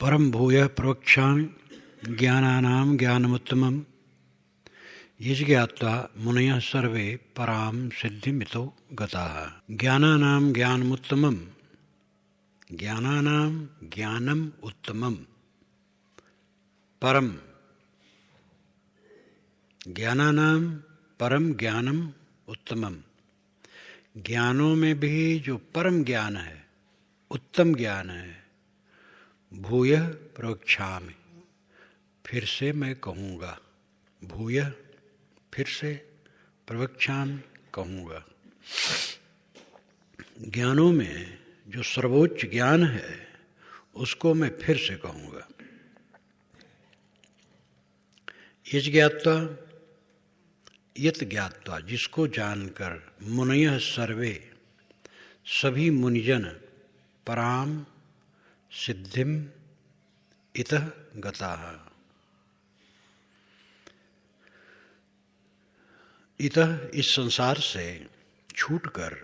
परम भूयः प्रवक्ष्यामि ज्ञानानां ज्ञानमुत्तमम् यज्ञात्वा मुनयः सर्वे परां सिद्धिमितो गताः। ज्ञानानां ज्ञानमुत्तमम्, ज्ञानानां ज्ञानम् उत्तमम्, परम ज्ञानानां परम ज्ञानम उत्तमम। ज्ञानों में भी जो परम ज्ञान है, उत्तम ज्ञान है, भूयः प्रवक्ष्यामि, फिर से मैं कहूँगा। भूयः फिर से, प्रवक्ष्यामि कहूँगा। ज्ञानों में जो सर्वोच्च ज्ञान है उसको मैं फिर से कहूँगा। यज्ञात्वा यत ज्ञात्वा, जिसको जानकर, मुनयः सर्वे, सभी मुनिजन, पराम सिद्धिम इतः गताः, इतः इस संसार से छूटकर,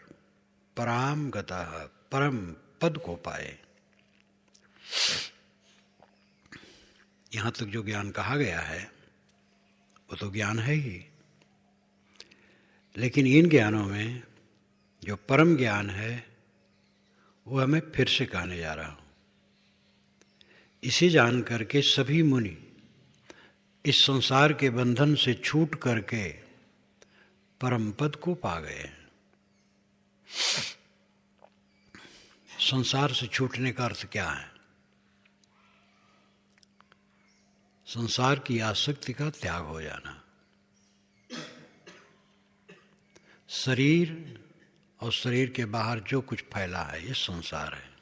पराम गताः, परम पद को पाए। यहाँ तक जो ज्ञान कहा गया है वो तो ज्ञान है ही, लेकिन इन ज्ञानों में जो परम ज्ञान है वो हमें फिर से कहने जा रहा हूँ। इसे जान करके सभी मुनि इस संसार के बंधन से छूट करके परम पद को पा गए। संसार से छूटने का अर्थ क्या है? संसार की आसक्ति का त्याग हो जाना। शरीर और शरीर के बाहर जो कुछ फैला है ये संसार है।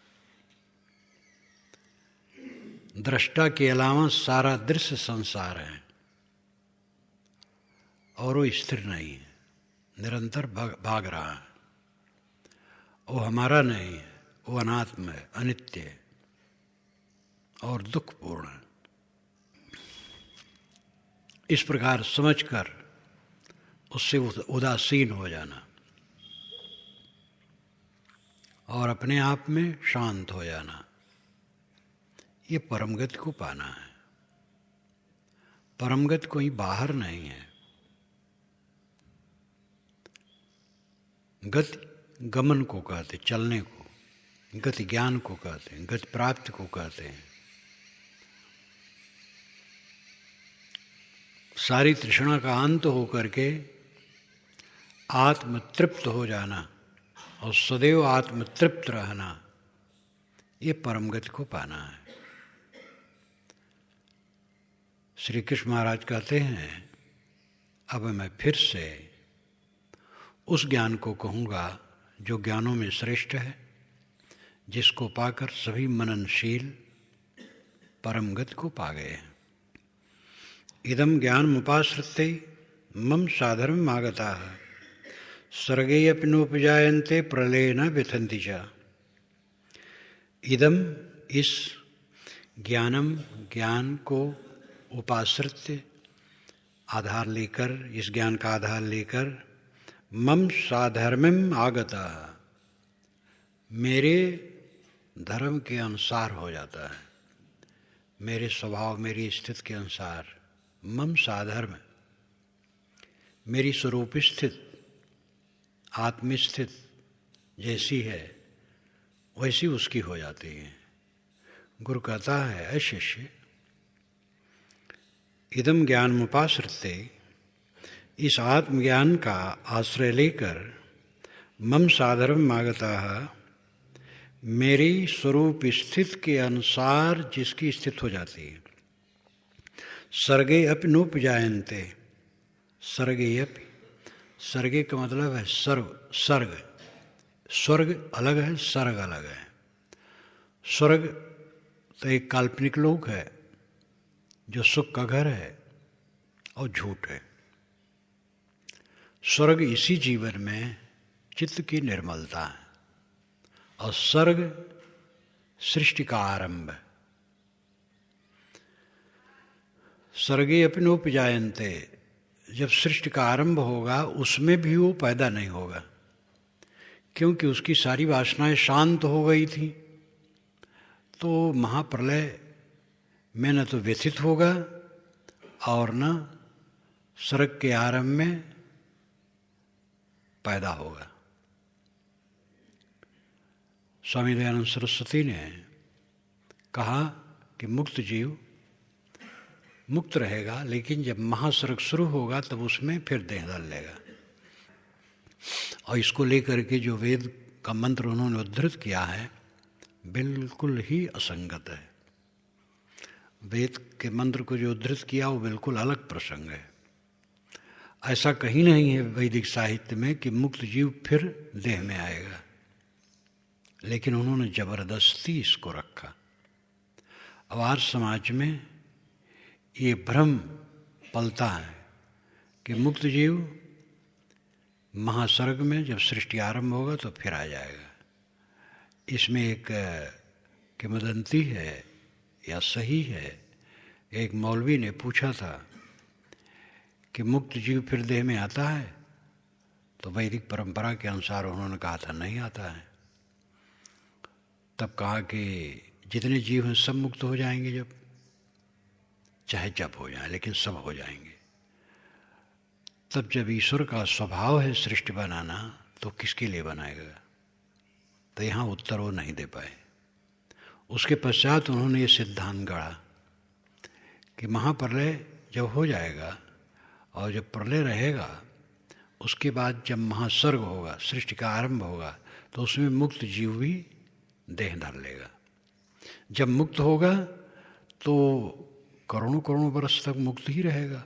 दृष्टा के अलावा सारा दृश्य संसार है और वो स्थिर नहीं है, निरंतर भाग रहा है। वो हमारा नहीं है, वो अनात्म है, अनित्य है और दुखपूर्ण है। इस प्रकार समझकर उससे उदासीन हो जाना और अपने आप में शांत हो जाना, ये परमगति को पाना है। परमगति कोई बाहर नहीं है। गति गमन को कहते, चलने को, गति ज्ञान को कहते हैं, गति प्राप्ति को कहते हैं। सारी तृष्णा का अंत हो करके आत्मतृप्त हो जाना और सदैव आत्मतृप्त रहना, ये परम गति को पाना है। श्री कृष्ण महाराज कहते हैं, अब मैं फिर से उस ज्ञान को कहूँगा जो ज्ञानों में श्रेष्ठ है, जिसको पाकर सभी मननशील परम गति को पा गए हैं। इदं ज्ञानमुपाश्रित्य मम साधर्मम् आगताः सर्गे अपि नोपजायन्ते प्रलये न व्यथन्ति च। इदम, इस ज्ञानम, ज्ञान को उपाश्रित्य, आधार लेकर, इस ज्ञान का आधार लेकर, मम साधर्मम् आगताः, मेरे धर्म के अनुसार हो जाता है, मेरे स्वभाव, मेरी स्थिति के अनुसार। मम साधर्म, मेरी स्वरूप स्थित, आत्मस्थित जैसी है वैसी उसकी हो जाती है। गुरु कहता है, ऐ शिष्य, इदम ज्ञानमुपाश्रित्य, इस आत्मज्ञान का आश्रय लेकर, मम साधर्म आगताः, मेरी स्वरूप स्थित के अनुसार जिसकी स्थित हो जाती है। सर्गे अपि नोपजायन्ते, सर्गे अपि, सर्गे का मतलब है सर्व, सर्ग। स्वर्ग अलग है, सर्ग अलग है। स्वर्ग तो एक काल्पनिक लोक है जो सुख का घर है और झूठ है। स्वर्ग इसी जीवन में चित्त की निर्मलता है और सर्ग सृष्टि का आरंभ है। सर्गे अपि नोपजायन्ते, जब सृष्टि का आरंभ होगा उसमें भी वो पैदा नहीं होगा, क्योंकि उसकी सारी वासनाएं शांत हो गई थी। तो महाप्रलय में न तो व्यथित होगा और न स्वर्ग के आरंभ में पैदा होगा। स्वामी दयानंद सरस्वती ने कहा कि मुक्त जीव मुक्त रहेगा, लेकिन जब महास्वर्ग शुरू होगा तब उसमें फिर देह डाल लेगा। और इसको लेकर के जो वेद का मंत्र उन्होंने उद्धृत किया है बिल्कुल ही असंगत है। वेद के मंत्र को जो उद्धृत किया वो बिल्कुल अलग प्रसंग है। ऐसा कहीं नहीं है वैदिक साहित्य में कि मुक्त जीव फिर देह में आएगा, लेकिन उन्होंने जबरदस्ती इसको रखा। अब आज समाज में ये भ्रम पलता है कि मुक्त जीव महास्वर्ग में जब सृष्टि आरंभ होगा तो फिर आ जाएगा। इसमें एक किंवदंती है या सही है, एक मौलवी ने पूछा था कि मुक्त जीव फिर देह में आता है, तो वैदिक परंपरा के अनुसार उन्होंने कहा था नहीं आता है। तब कहा कि जितने जीव हैं सब मुक्त हो जाएंगे, जब चाहे जब हो जाए, लेकिन सब हो जाएंगे। तब जब ईश्वर का स्वभाव है सृष्टि बनाना, तो किसके लिए बनाएगा? तो यहाँ उत्तर वो नहीं दे पाए। उसके पश्चात उन्होंने ये सिद्धांत गढ़ा कि महाप्रलय जब हो जाएगा और जब प्रलय रहेगा, उसके बाद जब महास्वर्ग होगा, सृष्टि का आरंभ होगा, तो उसमें मुक्त जीव भी देह धर लेगा। जब मुक्त होगा तो करोड़ों करोड़ों वर्ष तक मुक्त ही रहेगा,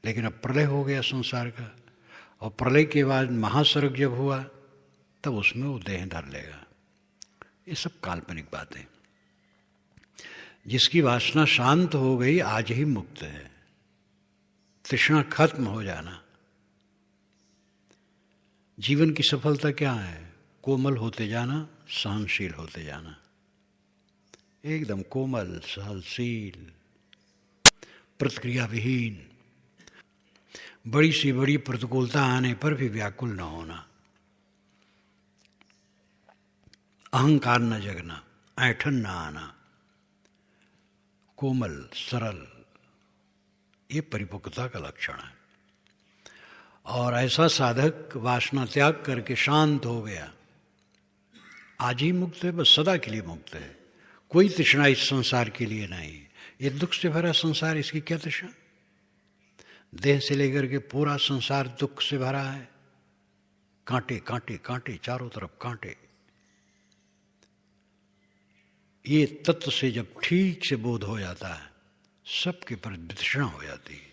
लेकिन अब प्रलय हो गया संसार का, और प्रलय के बाद महास्वर्ग जब हुआ तब उसमें वो देह धर लेगा। ये सब काल्पनिक बातें। जिसकी वासना शांत हो गई आज ही मुक्त है। तृष्णा खत्म हो जाना। जीवन की सफलता क्या है? कोमल होते जाना, सहनशील होते जाना। एकदम कोमल, सहनशील, प्रतिक्रिया विहीन। बड़ी सी बड़ी प्रतिकूलता आने पर भी व्याकुल न होना, अहंकार न जगना, ऐंठन न आना, कोमल सरल, ये परिपक्वता का लक्षण है। और ऐसा साधक वासना त्याग करके शांत हो गया, आज ही मुक्त है, बस सदा के लिए मुक्त है। कोई तृष्णा इस संसार के लिए नहीं। ये दुख से भरा संसार, इसकी क्या तृष्णा? देह से लेकर के पूरा संसार दुख से भरा है। कांटे कांटे कांटे, चारों तरफ कांटे। ये तत्व से जब ठीक से बोध हो जाता है, सबके पर वितृष्णा हो जाती है।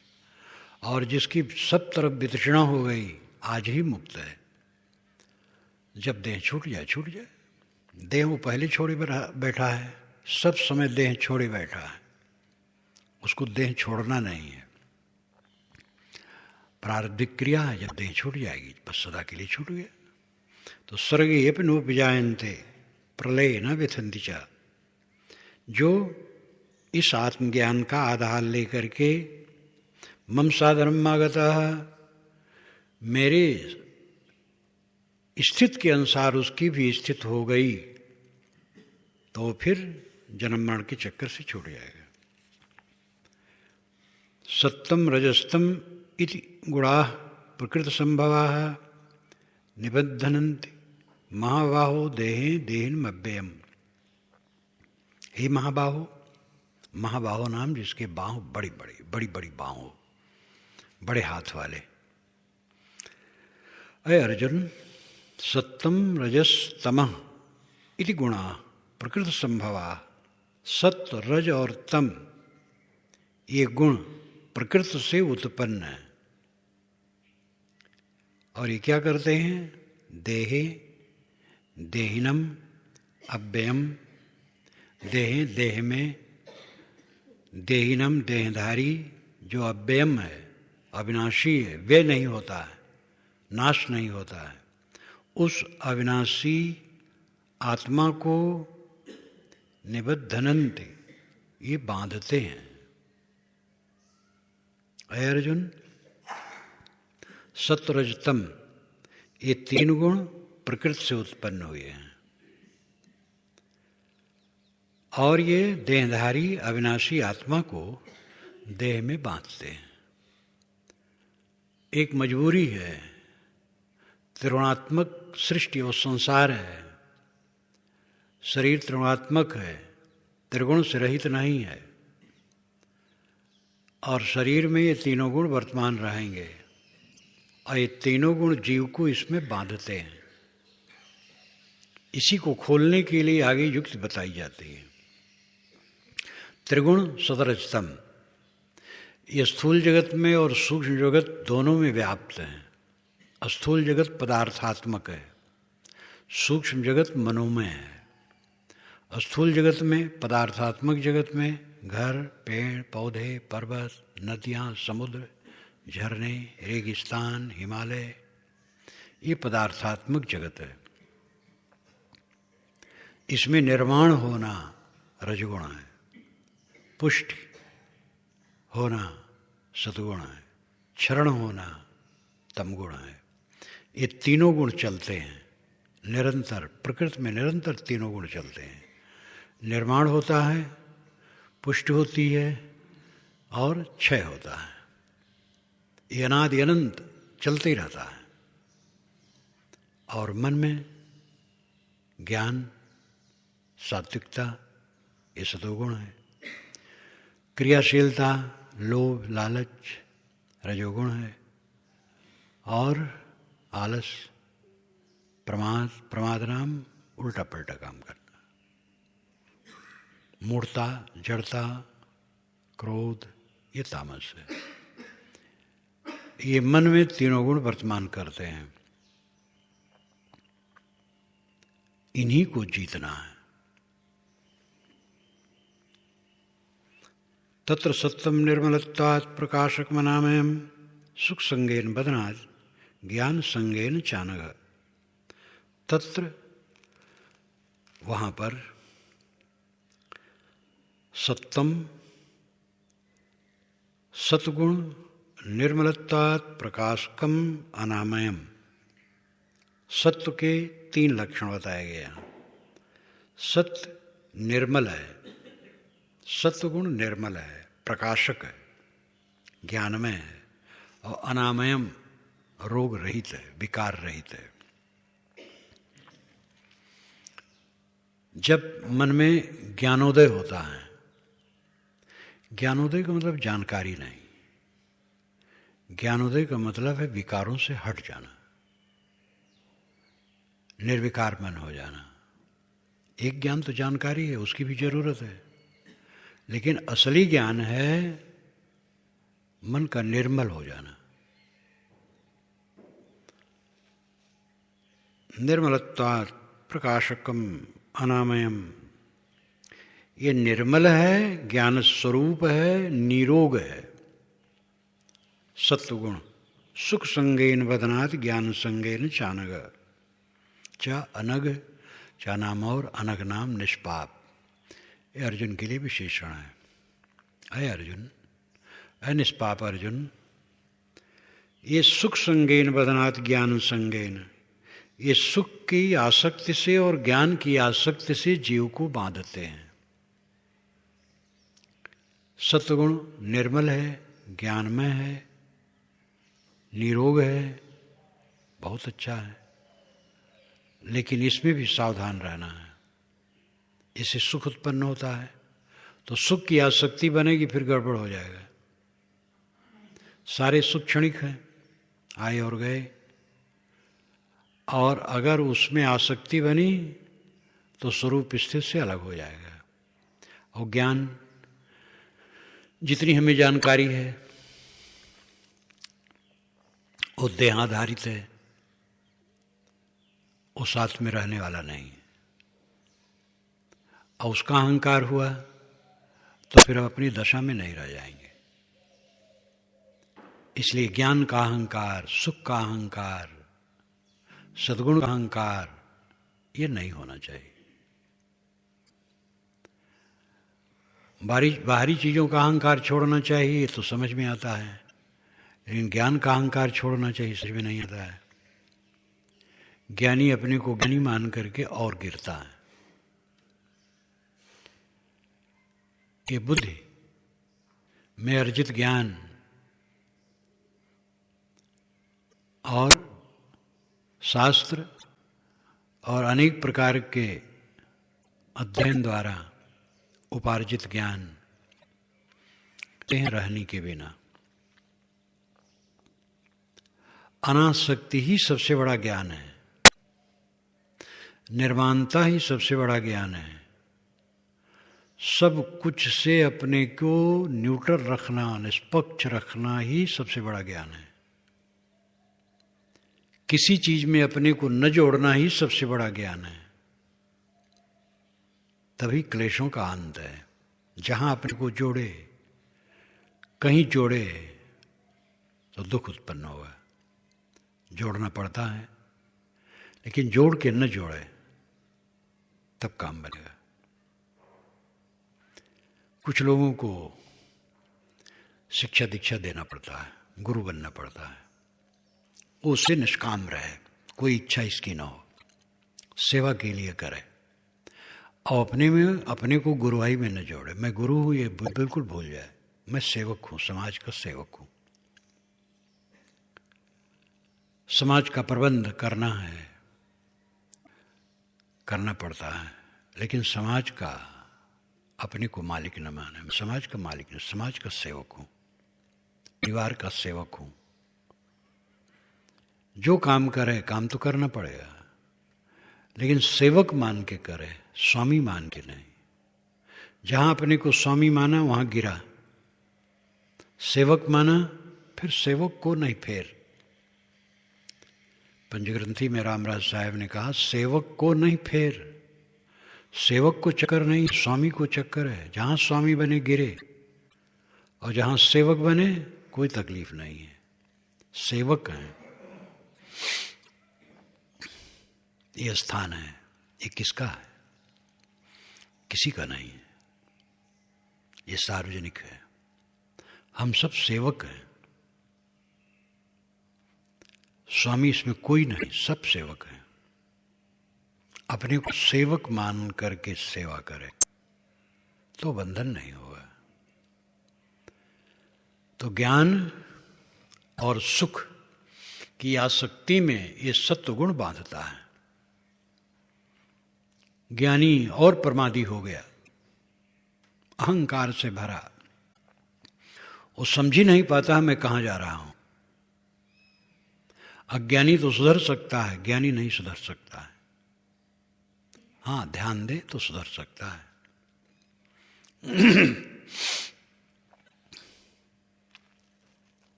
और जिसकी सब तरफ वितृष्णा हो गई, आज ही मुक्त है। जब देह छूट जाए, छूट जाए। देह वो पहले छोड़े बैठा है, सब समय देह छोड़े बैठा है, उसको देह छोड़ना नहीं है। प्रारब्धिक क्रिया है, जब देह छूट जाएगी बस सदा के लिए छूट गया। तो स्वर्गे अपि नोपजायन्ते प्रलय न व्यथन्ति च। जो इस आत्मज्ञान का आधार लेकर के मम साधर्मागतः, मेरे स्थित के अनुसार उसकी भी स्थित हो गई, तो फिर जन्म मरण के चक्कर से छूट जाएगा। सत्तम रजस्तम इति गुणाः प्रकृत संभवाः निबद्धनन्ति महाबाहो देहे देहिनमव्ययम्। हे महाबाहो, महाबाहो नाम जिसके बाहों बड़ी बड़ी बाहों, बड़े हाथ वाले। अय अर्जुन, सत्तम रजस तमः इति गुणाः प्रकृत संभवाः। सत्व, रज और तम, ये गुण प्रकृति से उत्पन्न है। और ये क्या करते हैं? देहे देहिनम अव्ययम, देहे देह में, देहिनम देहधारी, जो अव्ययम है, अविनाशी है, व्यय नहीं होता है, नाश नहीं होता है, उस अविनाशी आत्मा को निबद्धनन्ति, ये बांधते हैं। अय अर्जुन, सत्वरजतम, ये तीन गुण प्रकृति से उत्पन्न हुए हैं। और ये देहधारी अविनाशी आत्मा को देह में बांधते हैं। एक मजबूरी है, त्रिगुणात्मक सृष्टि और संसार है, शरीर त्रिगुणात्मक है, त्रिगुण से रहित नहीं है, और शरीर में ये तीनों गुण वर्तमान रहेंगे और ये तीनों गुण जीव को इसमें बांधते हैं। इसी को खोलने के लिए आगे युक्ति बताई जाती है। त्रिगुण सदरजतम, ये स्थूल जगत में और सूक्ष्म जगत दोनों में व्याप्त हैं। स्थूल जगत पदार्थात्मक है, सूक्ष्म जगत मनोमय है। स्थूल जगत में, पदार्थात्मक जगत में घर, पेड़ पौधे, पर्वत, नदियाँ, समुद्र, झरने, रेगिस्तान, हिमालय, ये पदार्थात्मक जगत है। इसमें निर्माण होना रजगुण है, पुष्टि होना सतगुण है, क्षरण होना तमगुण है। ये तीनों गुण चलते हैं निरंतर, प्रकृति में निरंतर तीनों गुण चलते हैं। निर्माण होता है, पुष्टि होती है और क्षय होता है। ये अनादि अनंत चलते ही रहता है। और मन में ज्ञान, सात्विकता, ये सतोगुण है। क्रियाशीलता, लोभ, लालच रजोगुण है। और आलस, प्रमाद नाम उल्टा पलटा काम करना, मूढ़ता, जड़ता, क्रोध, ये तामस है। ये मन में तीनों गुण वर्तमान करते हैं। इन्हीं को जीतना है। तत्र सत्यम निर्मलत्वात् प्रकाशकमनामयम् सुख संगेन बदनात् ज्ञान संगेन चानघ। तत्र, वहाँ पर, सत्यम सतगुण, निर्मलत्वात् प्रकाशकम अनामयम, सत्व के 3 लक्षण बताए गए हैं। सत्य निर्मल है, सत्वगुण निर्मल है, प्रकाशक है, ज्ञानमय है, और अनामयम रोग रहित है, विकार रहित है। जब मन में ज्ञानोदय होता है, ज्ञानोदय का मतलब जानकारी नहीं, ज्ञानोदय का मतलब है विकारों से हट जाना, निर्विकार मन हो जाना। एक ज्ञान तो जानकारी है, उसकी भी जरूरत है, लेकिन असली ज्ञान है मन का निर्मल हो जाना। निर्मलत्वात् प्रकाशकम अनामयम, ये निर्मल है, ज्ञान स्वरूप है, निरोग है। सत्वगुण सुख संगेन बदनात् ज्ञान संगेन चानग, चा अनग, चा नाम और अनग नाम निष्पाप। ये अर्जुन के लिए विशेषण है। अय अर्जुन, अय निष्पाप अर्जुन, ये सुख संगेन बदनात् ज्ञान संगेन, ये सुख की आसक्ति से और ज्ञान की आसक्ति से जीव को बांधते हैं। सत्वगुण निर्मल है, ज्ञानमय है, निरोग है, बहुत अच्छा है, लेकिन इसमें भी सावधान रहना है। इससे सुख उत्पन्न होता है तो सुख की आसक्ति बनेगी, फिर गड़बड़ हो जाएगा। सारे सुख क्षणिक हैं, आए और गए, और अगर उसमें आसक्ति बनी तो स्वरूप स्थिति से अलग हो जाएगा। और ज्ञान, जितनी हमें जानकारी है वो देहाधारित है, वो साथ में रहने वाला नहीं। और उसका अहंकार हुआ तो फिर हम अपनी दशा में नहीं रह जाएंगे। इसलिए ज्ञान का अहंकार, सुख का अहंकार, सद्गुण का अहंकार, ये नहीं होना चाहिए। बाहरी चीज़ों का अहंकार छोड़ना चाहिए तो समझ में आता है, लेकिन ज्ञान का अहंकार छोड़ना चाहिए, समझ में नहीं आता है। ज्ञानी अपने को ज्ञानी मान करके और गिरता है। ये बुद्धि में अर्जित ज्ञान और शास्त्र और अनेक प्रकार के अध्ययन द्वारा उपार्जित ज्ञान रहने के बिना अनासक्ति ही सबसे बड़ा ज्ञान है, निर्माणता ही सबसे बड़ा ज्ञान है। सब कुछ से अपने को न्यूट्रल रखना, निष्पक्ष रखना ही सबसे बड़ा ज्ञान है। किसी चीज में अपने को न जोड़ना ही सबसे बड़ा ज्ञान है। तभी क्लेशों का अंत है। जहां अपने को जोड़े, कहीं जोड़े तो दुख उत्पन्न होगा। जोड़ना पड़ता है, लेकिन जोड़ के न जोड़े तब काम बनेगा। कुछ लोगों को शिक्षा दीक्षा देना पड़ता है, गुरु बनना पड़ता है, उससे निष्काम रहे, कोई इच्छा इसकी ना हो, सेवा के लिए करे और अपने में अपने को गुरुवाई में न जोड़े। मैं गुरु हूँ ये बिल्कुल भूल जाए। मैं सेवक हूँ, समाज का सेवक हूँ। समाज का प्रबंध करना है, करना पड़ता है, लेकिन समाज का अपने को मालिक न माने। मैं समाज का मालिक नहीं, समाज का सेवक हूँ, परिवार का सेवक हूँ। जो काम करे, काम तो करना पड़ेगा, लेकिन सेवक मान के करे, स्वामी मान के नहीं। जहां अपने को स्वामी माना वहां गिरा, सेवक माना फिर सेवक को नहीं फेर। पंचग्रंथी में रामराज साहब ने कहा, सेवक को नहीं फेर। सेवक को चक्कर नहीं, स्वामी को चक्कर है। जहां स्वामी बने गिरे, और जहां सेवक बने कोई तकलीफ नहीं है। सेवक हैं, ये स्थान है, ये किसका है? किसी का नहीं है, ये सार्वजनिक है। हम सब सेवक हैं, स्वामी इसमें कोई नहीं, सब सेवक हैं। अपने को सेवक मान करके सेवा करें तो बंधन नहीं होगा। तो ज्ञान और सुख की आसक्ति में ये सत्वगुण बांधता है। ज्ञानी और प्रमादी हो गया, अहंकार से भरा, वो समझ ही नहीं पाता मैं कहां जा रहा हूं। अज्ञानी तो सुधर सकता है, ज्ञानी नहीं सुधर सकता है। हाँ, ध्यान दे तो सुधर सकता है।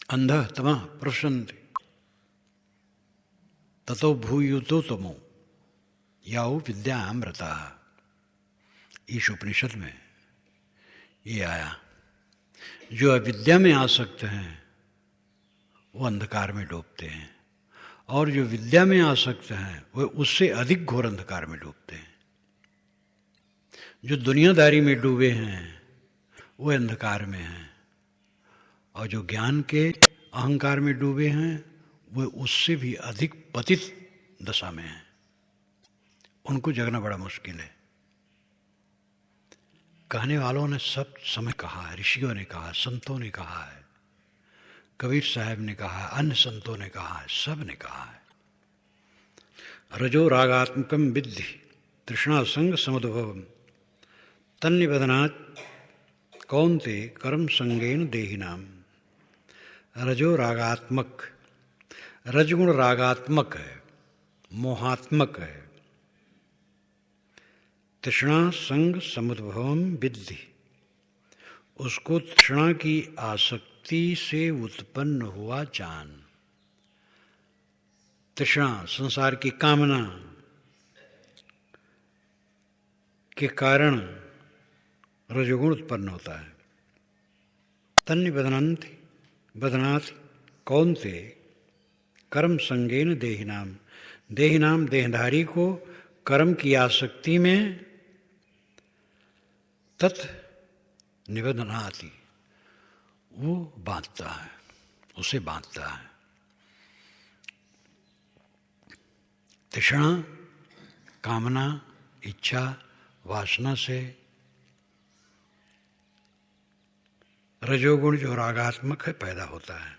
अंधः तमः प्रशन्ति ततो भूयुतो तमो याओ विद्यामृता। ईश उपनिषद में ये आया, जो अविद्या में आसक्त हैं वो अंधकार में डूबते हैं, और जो विद्या में आसक्त हैं वो उससे अधिक घोर अंधकार में डूबते हैं। जो दुनियादारी में डूबे हैं वो अंधकार में हैं, और जो ज्ञान के अहंकार में डूबे हैं वो उससे भी अधिक पतित दशा में हैं। उनको जगना बड़ा मुश्किल है। कहने वालों ने सब समय कहा है, ऋषियों ने कहा, संतों ने कहा है, कबीर साहब ने कहा है, अन्य संतों ने कहा है, सब ने कहा है। रजो रागात्मकम विद्धि तृष्णा संग समुद्भवम तन्निबधनात् कौन्ते कर्म संगेन देहिनाम। रजो रागात्मक, रजगुण रागात्मक है, मोहात्मक है। तृष्णा संग समुद्भवम विद्धि, उसको तृष्णा की आसक्ति से उत्पन्न हुआ जान। तृष्णा संसार की कामना के कारण रजोगुण उत्पन्न होता है। तन्निबधनाति बधनाति कौन्ते कर्म संगेन देहिनाम। देहिनाम देहधारी को कर्म की आसक्ति में तत् निबधनाति, वो बांधता है, उसे बांधता है। तृष्णा कामना इच्छा वासना से रजोगुण जो रागात्मक है पैदा होता है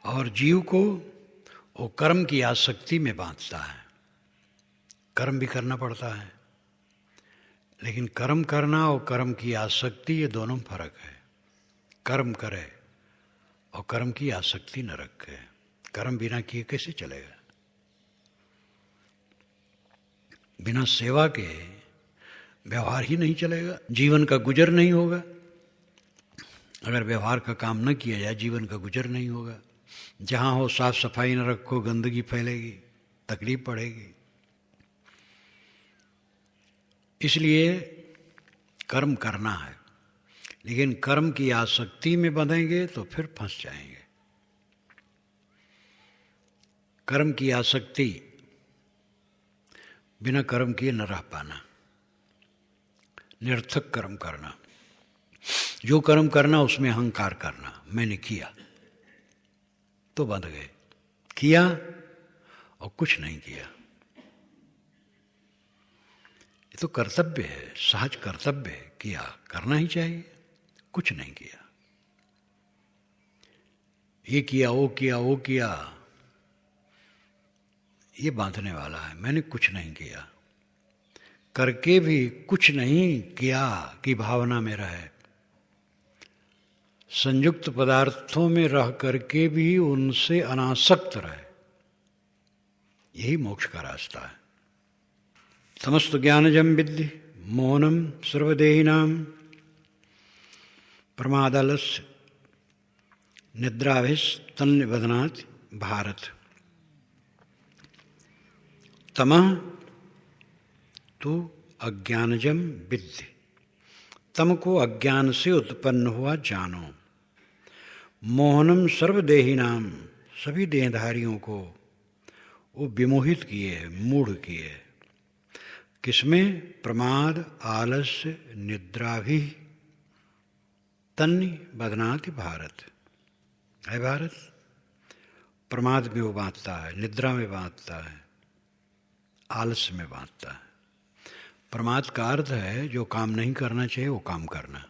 और जीव को वो कर्म की आसक्ति में बांधता है। कर्म भी करना पड़ता है, लेकिन कर्म करना और कर्म की आसक्ति ये दोनों फर्क है। कर्म करे और कर्म की आसक्ति न रखे। कर्म बिना किए कैसे चलेगा? बिना सेवा के व्यवहार ही नहीं चलेगा, जीवन का गुजर नहीं होगा। अगर व्यवहार का काम न किया जाए जीवन का गुजर नहीं होगा। जहाँ हो साफ सफाई न रखो, गंदगी फैलेगी, तकलीफ पड़ेगी। इसलिए कर्म करना है, लेकिन कर्म की आसक्ति में बंधेंगे तो फिर फंस जाएंगे। कर्म की आसक्ति बिना कर्म किए न रह पाना, निरर्थक कर्म करना। जो कर्म करना उसमें अहंकार करना, मैंने किया तो बंध गए, किया और कुछ नहीं किया। ये तो कर्तव्य है, सहज कर्तव्य है, किया करना ही चाहिए, कुछ नहीं किया। ये किया वो किया वो किया, ये बांधने वाला है। मैंने कुछ नहीं किया, करके भी कुछ नहीं किया की भावना में रहे। संयुक्त पदार्थों में रह करके भी उनसे अनासक्त रहे, यही मोक्ष का रास्ता है। समस्त ज्ञानजम विद्धि मोहनम सर्वदेहिनाम प्रमादालस्य निद्राभिस्तन्निबध्नाति भारत। तमः तो अज्ञानजम विद्धि, तम को अज्ञान से उत्पन्न हुआ जानो। मोहनम सर्वदेहिनाम, सभी देहधारियों को वो विमोहित किए, मूढ़ किए। किसमें? प्रमाद आलस्य निद्राभि तन्नि बध्नाति भारत। है भारत, प्रमाद में वो बांधता है, निद्रा में बांधता है, आलस्य में बांधता है। प्रमाद का अर्थ है जो काम नहीं करना चाहिए वो काम करना।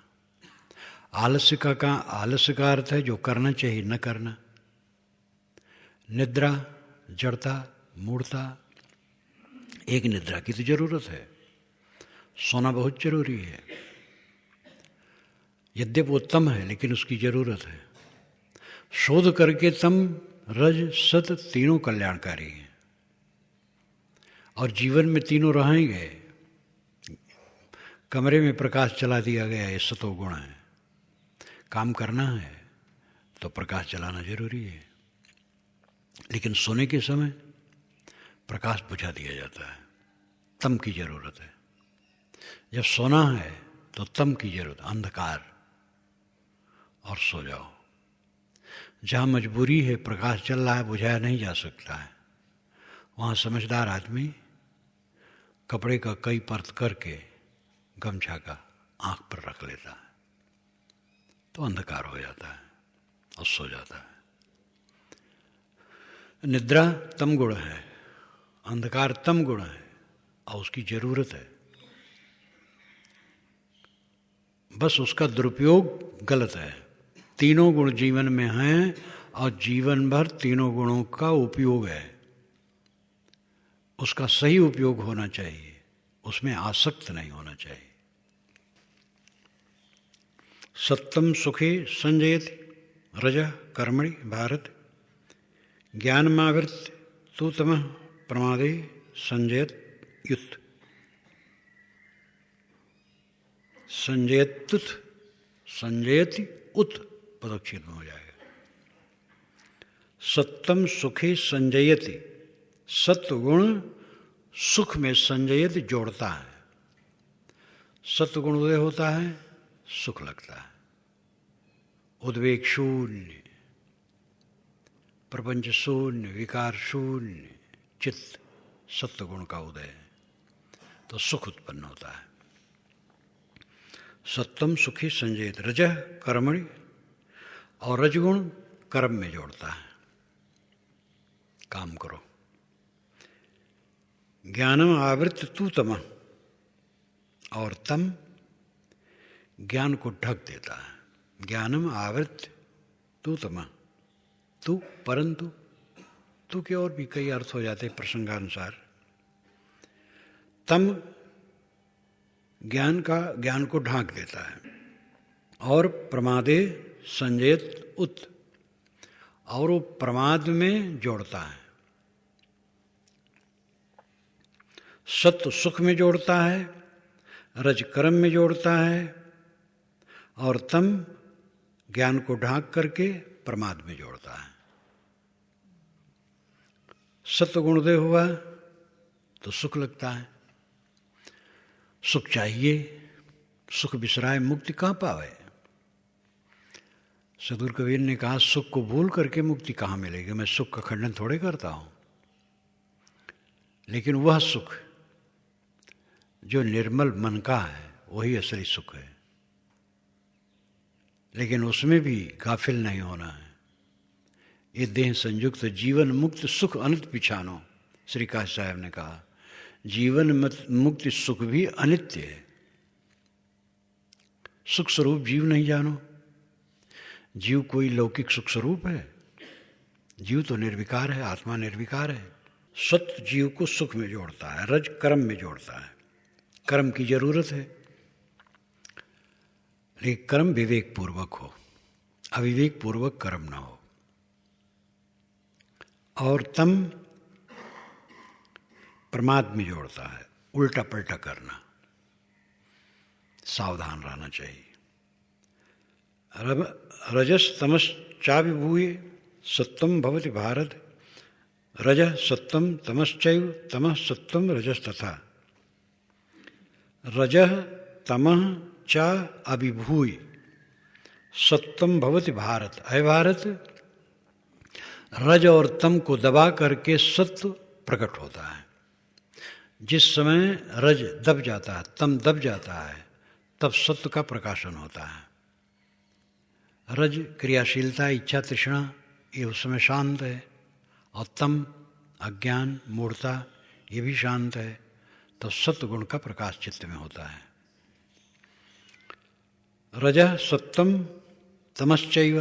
आलस्य का अर्थ है जो करना चाहिए न करना। निद्रा जड़ता, मूढ़ता। एक निद्रा की तो जरूरत है, सोना बहुत जरूरी है, यद्यपि उत्तम है लेकिन उसकी जरूरत है। शोध करके तम रज सत तीनों कल्याणकारी हैं और जीवन में तीनों रहेंगे। कमरे में प्रकाश चला दिया गया, ये सतोगुण है। काम करना है तो प्रकाश जलाना जरूरी है, लेकिन सोने के समय प्रकाश बुझा दिया जाता है। तम की जरूरत है। जब सोना है तो तम की जरूरत, अंधकार, और सो जाओ। जहाँ मजबूरी है, प्रकाश चल रहा है, बुझाया नहीं जा सकता है, वहाँ समझदार आदमी कपड़े का कई परत करके गमछा का आँख पर रख लेता है, तो अंधकार हो जाता है और सो जाता है। निद्रा तम गुण है, अंधकार तम गुण है और उसकी जरूरत है। बस उसका दुरुपयोग गलत है। तीनों गुण जीवन में हैं और जीवन भर तीनों गुणों का उपयोग है। उसका सही उपयोग होना चाहिए, उसमें आसक्त नहीं होना चाहिए। सत्तम सुखे संजयति रजः कर्मणि भारत। ज्ञानमावृत्य तु तमः प्रमादे संजयत युत। संजयत्युत, संजयति उत पदच्छेद में हो जाएगा। सत्तम सुखे संजयति, सत्वगुण सुख में संजयति जोड़ता है। सत्वगुण उदय होता है, सुख लगता है। उद्वेग शून्य, प्रपंच शून्य, विकार शून्य चित्त, सत्वगुण का उदय, तो सुख उत्पन्न होता है। सत्तम सुखी संजयत रजः कर्मणि, और रजगुण कर्म में जोड़ता है, काम करो। ज्ञानम आवृत्य तू तमः, और तम ज्ञान को ढक देता है। ज्ञानम आवृत तू तम, तू परंतु, तू के और भी कई अर्थ हो जाते प्रसंगानुसार। तम ज्ञान को ढांक देता है, और प्रमादे संजयत उत, और वो प्रमाद में जोड़ता है। सत्व सुख में जोड़ता है, रज कर्म में जोड़ता है, और तम ज्ञान को ढांक करके प्रमाद में जोड़ता है। सत्व गुणोदय हुआ तो सुख लगता है, सुख चाहिए, सुख बिसराए मुक्ति कहाँ पावे। सदगुरु कबीर ने कहा सुख को भूल करके मुक्ति कहाँ मिलेगी। मैं सुख का खंडन थोड़े करता हूँ, लेकिन वह सुख जो निर्मल मन का है वही असली सुख है। लेकिन उसमें भी गाफिल नहीं होना है। ये देह संयुक्त जीवन मुक्त सुख अनित पिछानो, श्री काशी साहब ने कहा जीवन मुक्ति सुख भी अनित्य है। सुख स्वरूप जीव नहीं जानो। जीव कोई लौकिक सुख स्वरूप है? जीव तो निर्विकार है, आत्मा निर्विकार है। सत्य जीव को सुख में जोड़ता है, रज कर्म में जोड़ता है। कर्म की जरूरत है, लेकिन कर्म विवेक पूर्वक हो, अविवेक पूर्वक कर्म ना हो। और तम प्रमाद में जोड़ता है, उल्टा पलटा करना। सावधान रहना चाहिए। रजस तमस चाविभूय सत्वम भवति भारत, रज सत्वम तमश्चैव तमः सत्वम रजस तथा। रजः तमः च अभिभूय सत्वम भवति भारत। अय भारत, रज और तम को दबा करके सत्व प्रकट होता है। जिस समय रज दब जाता है, तम दब जाता है, तब सत्व का प्रकाशन होता है। रज क्रियाशीलता, इच्छा, तृष्णा, ये उस समय शांत है, और तम अज्ञान, मूढ़ता, ये भी शांत है। तो सत्व गुण का प्रकाश चित्त में होता है। रजः सत्वम तमश्चैव,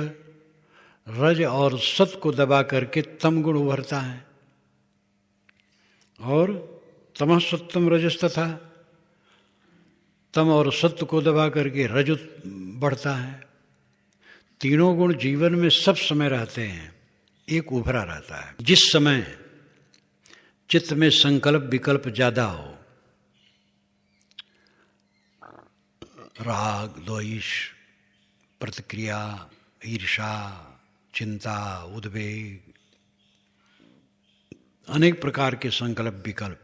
रज और सत्व को दबा करके तम गुण उभरता है, और तमः सत्वम रजस तथा, तम और सत्व को दबा करके रज बढ़ता है। तीनों गुण जीवन में सब समय रहते हैं, एक उभरा रहता है। जिस समय चित्त में संकल्प विकल्प ज्यादा हो, राग द्वेष, प्रतिक्रिया, ईर्षा, चिंता, उद्वेग, अनेक प्रकार के संकल्प विकल्प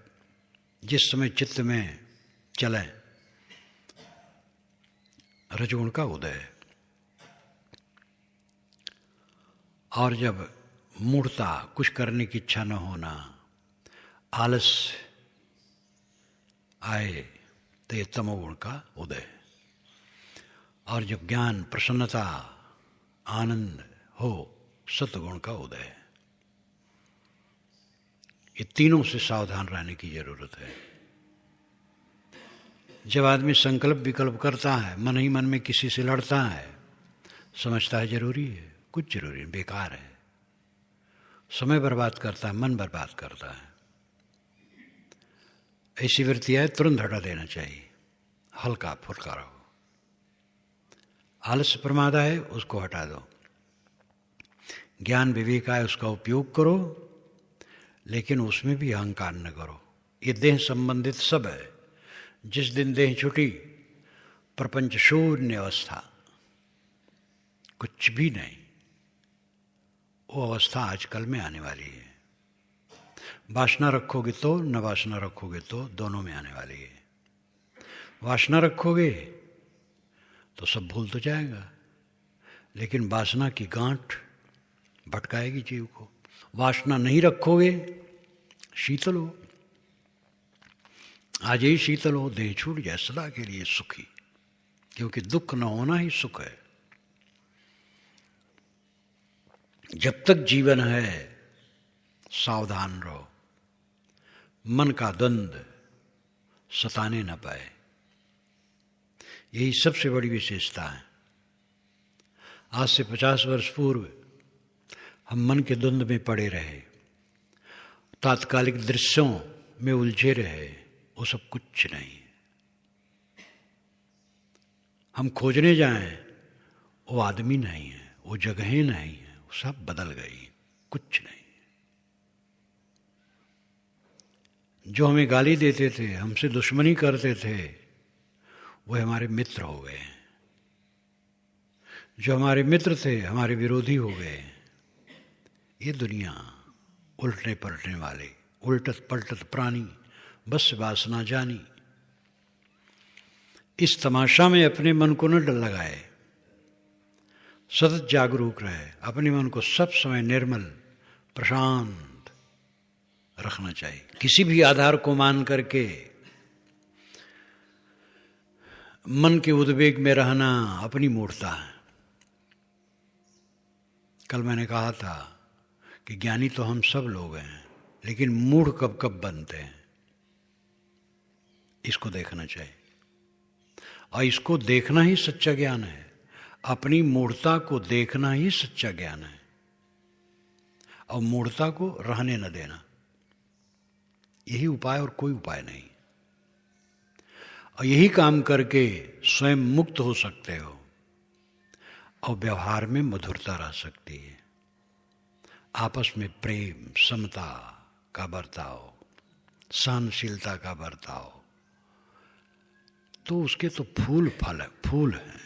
जिस समय चित्त में चले, रजगुण का उदय है। और जब मूढ़ता, कुछ करने की इच्छा न होना, आलस आए, तो ये तमोगुण का उदय है। और जब ज्ञान, प्रसन्नता, आनंद हो, सत्वगुण का उदय है। ये तीनों से सावधान रहने की जरूरत है। जब आदमी संकल्प विकल्प करता है, मन ही मन में किसी से लड़ता है, समझता है जरूरी है, कुछ जरूरी नहीं, बेकार है, समय बर्बाद करता है, मन बर्बाद करता है। ऐसी वृत्ति है, तुरंत हटा देना चाहिए। हल्का फुल्का रहो। आलस्य प्रमाद है, उसको हटा दो। ज्ञान विवेक है, उसका उपयोग करो, लेकिन उसमें भी अहंकार न करो। ये देह संबंधित सब है। जिस दिन देह छुटी, प्रपंच शून्य अवस्था, कुछ भी नहीं, वो अवस्था आजकल में आने वाली है। वासना रखोगे तो, न वासना रखोगे तो, दोनों में आने वाली है। वासना रखोगे तो सब भूल तो जाएगा, लेकिन वासना की गांठ भटकाएगी जीव को। वासना नहीं रखोगे, शीतल हो, आज ही शीतल हो, देह छूट जाए, सदा के लिए सुखी, क्योंकि दुख न होना ही सुख है। जब तक जीवन है, सावधान रहो, मन का द्वंद्व सताने न पाए। यही सबसे बड़ी विशेषता है। आज से 50 वर्ष पूर्व हम मन के द्वंद्व में पड़े रहे, तात्कालिक दृश्यों में उलझे रहे, वो सब कुछ नहीं। हम खोजने जाएं, वो आदमी नहीं है, वो जगहें नहीं है, वो सब बदल गई, कुछ नहीं। जो हमें गाली देते थे, हमसे दुश्मनी करते थे, वो हमारे मित्र हो गए। जो हमारे मित्र थे, हमारे विरोधी हो गए। ये दुनिया उल्टने पलटने वाले, उल्टत पलटत प्राणी, बस वासना जानी। इस तमाशा में अपने मन को न डर लगाए, सतत जागरूक रहे, अपने मन को सब समय निर्मल प्रशांत रखना चाहिए। किसी भी आधार को मान करके मन के उद्वेग में रहना अपनी मूर्खता है। कल मैंने कहा था कि ज्ञानी तो हम सब लोग हैं, लेकिन मूढ़ कब कब बनते हैं, इसको देखना चाहिए। और इसको देखना ही सच्चा ज्ञान है। अपनी मूढ़ता को देखना ही सच्चा ज्ञान है, और मूढ़ता को रहने न देना, यही उपाय और कोई उपाय नहीं। और यही काम करके स्वयं मुक्त हो सकते हो और व्यवहार में मधुरता रह सकती है। आपस में प्रेम, समता का बर्ताव, सहनशीलता का बर्ताव, तो उसके तो फूल हैं।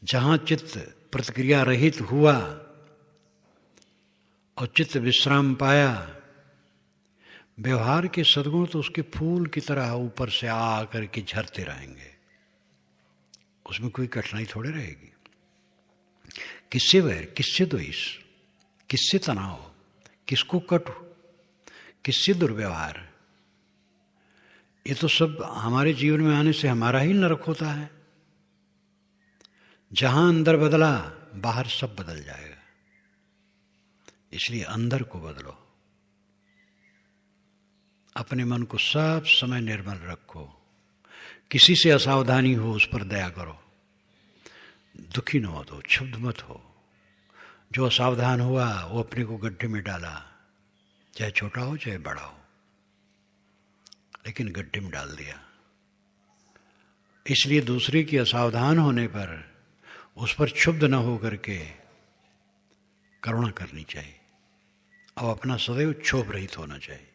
जहाँ चित्त प्रतिक्रिया रहित हुआ और चित्त विश्राम पाया, व्यवहार के सद्गुण तो उसके फूल की तरह ऊपर से आ करके झरते रहेंगे। उसमें कोई कठिनाई थोड़े रहेगी। किससे वैर, किससे द्वेष, किससे तनाव, किसको कटु, किससे दुर्व्यवहार, ये तो सब हमारे जीवन में आने से हमारा ही नरक होता है। जहां अंदर बदला, बाहर सब बदल जाएगा। इसलिए अंदर को बदलो, अपने मन को सब समय निर्मल रखो। किसी से असावधानी हो, उस पर दया करो, दुखी न हो, तो क्षुब्ध मत हो। जो असावधान हुआ वो अपने को गड्ढे में डाला, चाहे छोटा हो चाहे बड़ा हो, लेकिन गड्ढे में डाल दिया। इसलिए दूसरे की असावधान होने पर उस पर क्षुब्ध न हो करके करुणा करनी चाहिए, और अपना सदैव क्षोभ रहित होना चाहिए।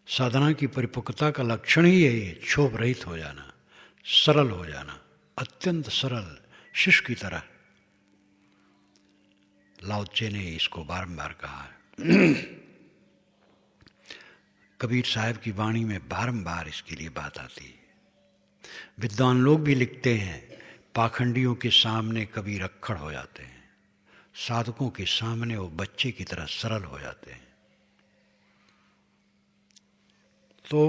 साधना की परिपक्वता का लक्षण ही है ये, क्षोभ रहित हो जाना, सरल हो जाना, अत्यंत सरल, शिशु की तरह। लाओ त्से ने इसको बारंबार कहा है। कबीर साहब की वाणी में बारंबार इसके लिए बात आती है। विद्वान लोग भी लिखते हैं, पाखंडियों के सामने कबीर अक्खड़ हो जाते हैं, साधकों के सामने वो बच्चे की तरह सरल हो जाते हैं। तो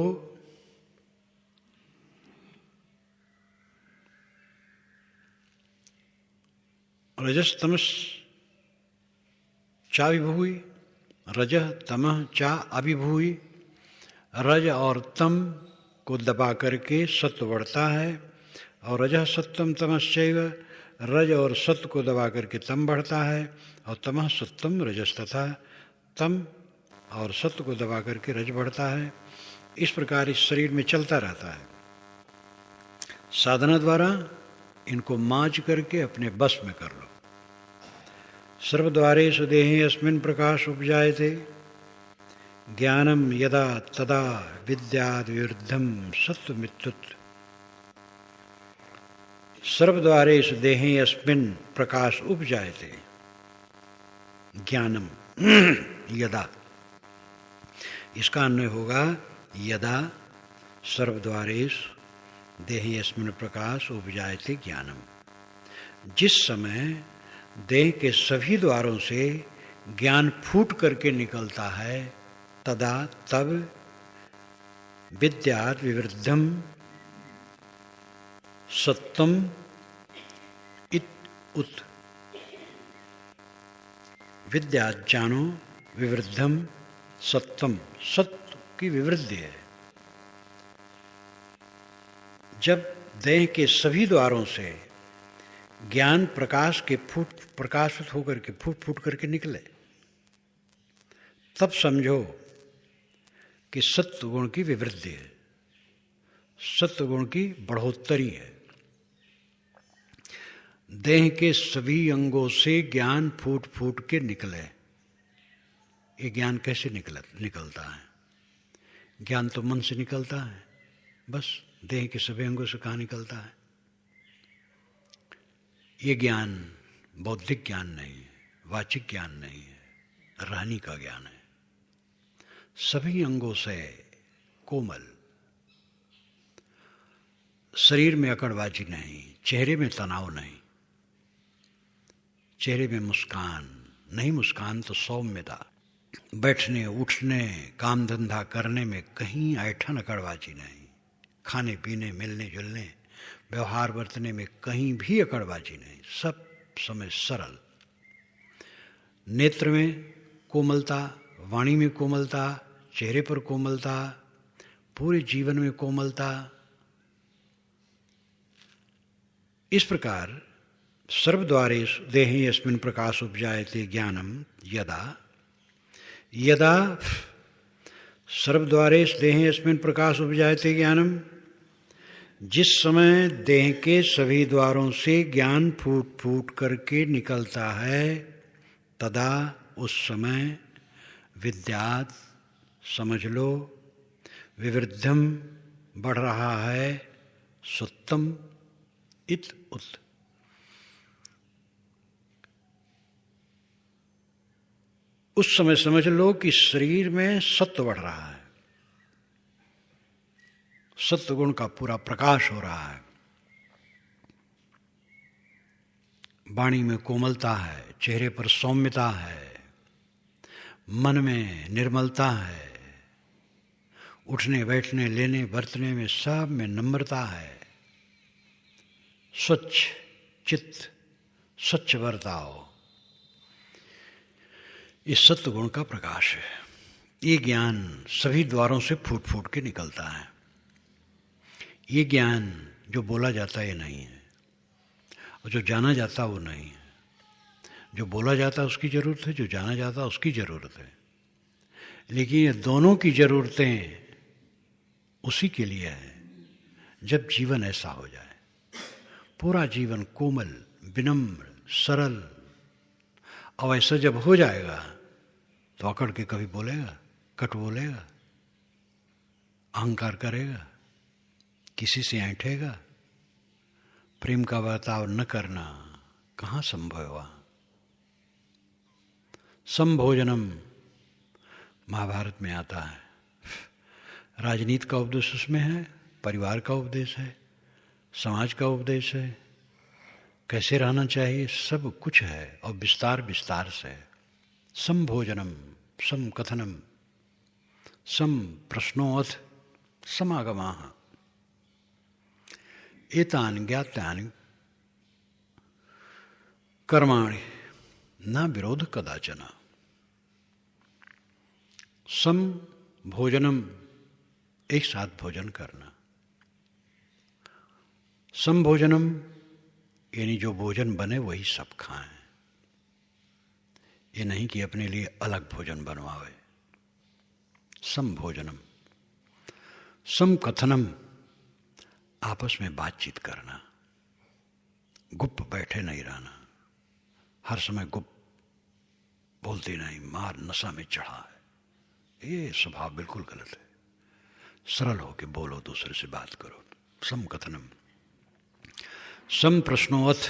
रजस तमस चा विभूई, रजह तमह चा अभिभूई। रज और तम को दबा करके सत्व बढ़ता है, और रजह सत्वम तमश्चैव, रज और सत्व को दबा करके तम बढ़ता है, और तमह सत्वम रजस तथा तम और सत्व को दबा करके रज बढ़ता है। इस प्रकार इस शरीर में चलता रहता है। साधना द्वारा इनको मांझ करके अपने बस में कर लो। सर्वद्वारेषु देहे अस्मिन् प्रकाश उपजायते, ज्ञानम यदा तदा विद्याद् विवृद्धम सत्वमित्युत। सर्वद्वारेषु देहे अस्मिन् प्रकाश उपजायते, ज्ञानम यदा, इसका अन्वय होगा यदा सर्वद्वारेषु देहे अस्मिन् प्रकाश उपजायते ज्ञानम। जिस समय देह के सभी द्वारों से ज्ञान फूट करके निकलता है, तदा तब विद्यात् विवृद्धम सत्वम इत उत। विद्यात् जानो, विवृद्धम सत्वम, सत्व की विवृद्धि है। जब देह के सभी द्वारों से ज्ञान प्रकाशित होकर के फूट फूट करके निकले, तब समझो कि सत्व गुण की विवृद्धि है, सत्व गुण की बढ़ोतरी है। देह के सभी अंगों से ज्ञान फूट फूट के निकले। ये ज्ञान कैसे निकलता है? ज्ञान तो मन से निकलता है, बस देह के सभी अंगों से कहाँ निकलता है? ये ज्ञान बौद्धिक ज्ञान नहीं है, वाचिक ज्ञान नहीं है, रहनी का ज्ञान है। सभी अंगों से कोमल, शरीर में अकड़बाजी नहीं, चेहरे में तनाव नहीं, चेहरे में मुस्कान नहीं, मुस्कान तो सौम्यता, बैठने उठने काम धंधा करने में कहीं ऐठन अकड़बाजी नहीं, खाने पीने मिलने जुलने व्यवहार बरतने में कहीं भी अकड़बाजी नहीं, सब समय सरल। नेत्र में कोमलता, वाणी में कोमलता, चेहरे पर कोमलता, पूरे जीवन में कोमलता। इस प्रकार सर्वद्वारेषु देहे यस्मिन् प्रकाश उपजायते ज्ञानम यदा यदा सर्वद्वारेषु देहे यस्मिन् प्रकाश उपजायते ज्ञानम, जिस समय देह के सभी द्वारों से ज्ञान फूट फूट करके निकलता है, तदा उस समय विद्यात् समझ लो, विवृद्धम बढ़ रहा है, सुत्तम इत उत। उस समय समझ लो कि शरीर में सत्व बढ़ रहा है, सत्व गुण का पूरा प्रकाश हो रहा है। वाणी में कोमलता है, चेहरे पर सौम्यता है, मन में निर्मलता है, उठने बैठने लेने बरतने में सब में नम्रता है, स्वच्छ चित्त, स्वच्छ बर्ताव, इस सत्व गुण का प्रकाश है। ये ज्ञान सभी द्वारों से फूट फूट के निकलता है। ये ज्ञान जो बोला जाता है ये नहीं है, और जो जाना जाता वो नहीं है। जो बोला जाता उसकी ज़रूरत है, जो जाना जाता उसकी ज़रूरत है, लेकिन ये दोनों की ज़रूरतें उसी के लिए है जब जीवन ऐसा हो जाए, पूरा जीवन कोमल, विनम्र, सरल। और ऐसा जब हो जाएगा तो अकड़ के कभी बोलेगा, कट बोलेगा, अहंकार करेगा, किसी से ऐंठेगा, प्रेम का बर्ताव न करना कहाँ संभव हुआ। समभोजनम महाभारत में आता है, राजनीति का उपदेश उसमें है, परिवार का उपदेश है, समाज का उपदेश है, कैसे रहना चाहिए सब कुछ है, और विस्तार विस्तार से। समभोजनम, सम कथनम, सम प्रश्नोऽथ समागमाः, एतानि ज्ञात्यानि कर्माणि न विरोध कदाचन। सम भोजनम, एक साथ भोजन करना। सम भोजनम यानी जो भोजन बने वही सब खाएं, ये नहीं कि अपने लिए अलग भोजन बनवावे। सम भोजनम। सम कथनम, आपस में बातचीत करना, गुप्त बैठे नहीं रहना, हर समय गुप्त बोलती नहीं, मार नशा में चढ़ा है, ये स्वभाव बिल्कुल गलत है। सरल होके बोलो, दूसरे से बात करो। सम कथनम। सम प्रश्नोऽथ,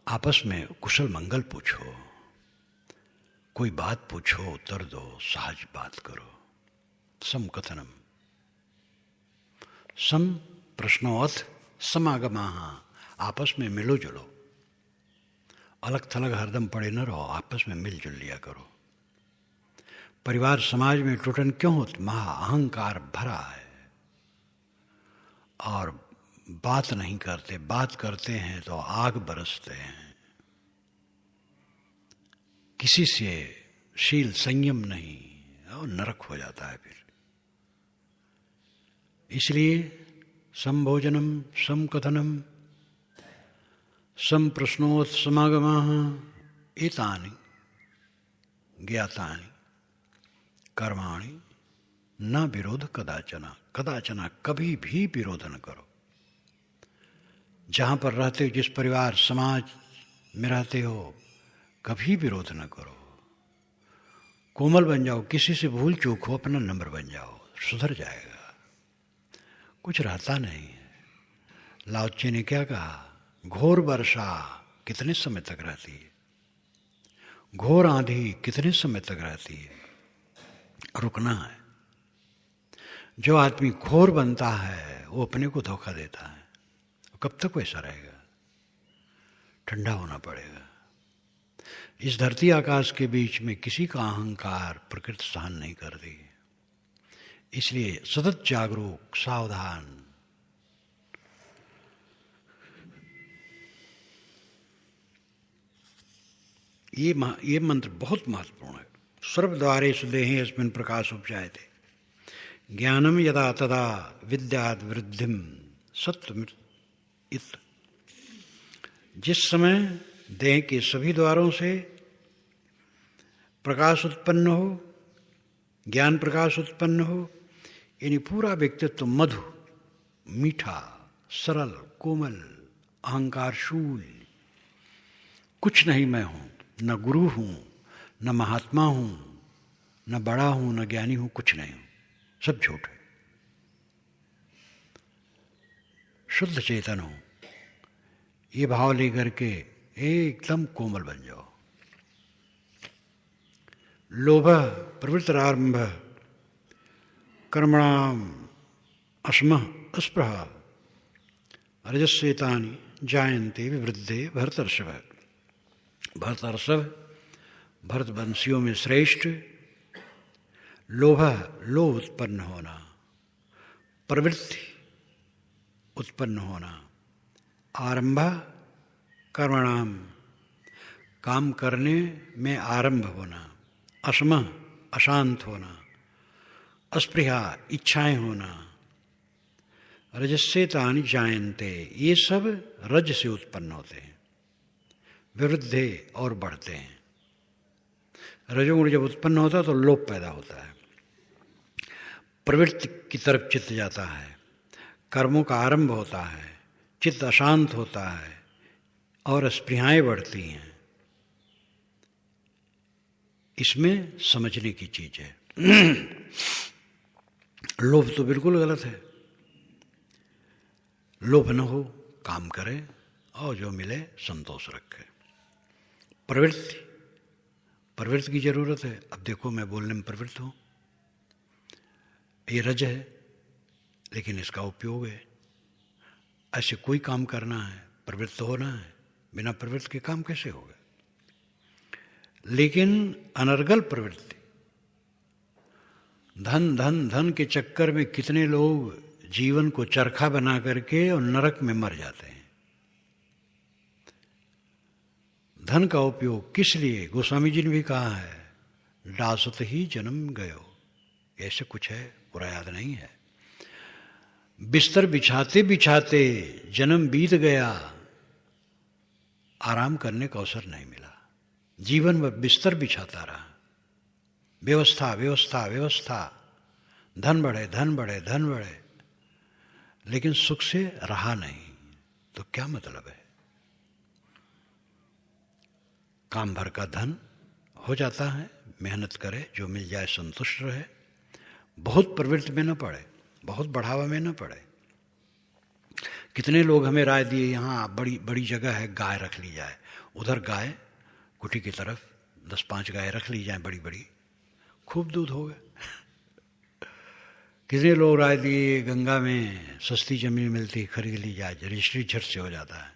आपस में कुशल मंगल पूछो, कोई बात पूछो उत्तर दो, सहज बात करो। सम कथनम। सम प्रश्नोऽथ समागमाः, आपस में मिलो जुलो, अलग थलग हरदम पड़े न रहो, आपस में मिलजुल लिया करो। परिवार समाज में टूटन क्यों होती? महा अहंकार भरा है और बात नहीं करते, बात करते हैं तो आग बरसते हैं, किसी से शील संयम नहीं, और नरक हो जाता है फिर। इसलिए समभोजनम, समकथनम, संप्रश्नोत्समागमाः एतानि ज्ञातानि कर्माणि न विरोध कदाचन। कदाचन, कभी भी विरोध न करो। जहाँ पर रहते हो, जिस परिवार समाज में रहते हो, कभी विरोध न करो। कोमल बन जाओ, किसी से भूल चूक हो अपना नम्र बन जाओ, सुधर जाएगा। कुछ रहता नहीं है। लाओ त्से ने क्या कहा? घोर वर्षा कितने समय तक रहती है, घोर आंधी कितने समय तक रहती है। रुकना है। जो आदमी घोर बनता है वो अपने को धोखा देता है। कब तक वैसा रहेगा? ठंडा होना पड़ेगा। इस धरती आकाश के बीच में किसी का अहंकार प्रकृति सहन नहीं करती। इसलिए सतत जागरूक, सावधान। ये मंत्र बहुत महत्वपूर्ण है। सर्वद्वारेषु देहे अस्मिन् प्रकाश उपजायते। ज्ञानम यदा तदा विद्याद् वृद्धिम सत्वमित्। जिस समय देह के सभी द्वारों से प्रकाश उत्पन्न हो, ज्ञान प्रकाश उत्पन्न हो, यानी पूरा व्यक्तित्व मधु, मीठा, सरल, कोमल, अहंकार शूल, कुछ नहीं मैं हूं, न गुरु हूं, न महात्मा हूं, न बड़ा हूं, न ज्ञानी हूं, कुछ नहीं हूं, सब झूठ है। शुद्ध चेतन हो, ये भाव लेकर के एकदम कोमल बन जाओ। लोभ प्रवृत्तिरारंभ कर्मणाम असमः अस्पृहा रजस्येतानि जायन्ते विवृद्धे भरतर्षभ। भरतर्षभ भरतवंशियों में श्रेष्ठ। लोभ, लोभ उत्पन्न होना, प्रवृत्ति उत्पन्न होना, आरंभ कर्मणाम काम करने में आरंभ होना, असम अशांत होना, अस्पृहा इच्छाएं होना, रजस्येतानि जायन्ते ये सब रज से उत्पन्न होते हैं, विवृद्धे और बढ़ते हैं। रजोगुण जब उत्पन्न होता है तो लोभ पैदा होता है, प्रवृत्ति की तरफ चित्त जाता है, कर्मों का आरंभ होता है, चित्त अशांत होता है और स्पृहाएं बढ़ती हैं। इसमें समझने की चीज है। लोभ तो बिल्कुल गलत है। लोभ न हो, काम करे और जो मिले संतोष रखे। प्रवृत्ति, प्रवृत्ति की जरूरत है। अब देखो मैं बोलने में प्रवृत्त हूं, ये रज है, लेकिन इसका उपयोग है। ऐसे कोई काम करना है, प्रवृत्त होना है, बिना प्रवृत्ति के काम कैसे होगा? लेकिन अनर्गल प्रवृत्ति, धन धन धन के चक्कर में कितने लोग जीवन को चरखा बना करके और नरक में मर जाते हैं। धन का उपयोग किस लिए? गोस्वामी जी ने भी कहा है, डासत ही जन्म गयो। ऐसे कुछ है, पूरा याद नहीं है। बिस्तर बिछाते बिछाते जन्म बीत गया, आराम करने का अवसर नहीं मिला। जीवन में बिस्तर बिछाता रहा, व्यवस्था व्यवस्था व्यवस्था, धन बढ़े धन बढ़े धन बढ़े, लेकिन सुख से रहा नहीं। तो क्या मतलब है? काम भर का धन हो जाता है, मेहनत करे, जो मिल जाए संतुष्ट रहे, बहुत प्रवृत्ति में न पड़े, बहुत बढ़ावा में न पड़े। कितने लोग हमें राय दिए, यहाँ बड़ी बड़ी जगह है, गाय रख ली जाए, उधर गाय कुटी की तरफ 10-5 गाय रख ली जाए बड़ी बड़ी, खूब दूध होगा। कितने लोग राय दिए, गंगा में सस्ती जमीन मिलती, खरीद ली जाए, रजिस्ट्री झट से हो जाता है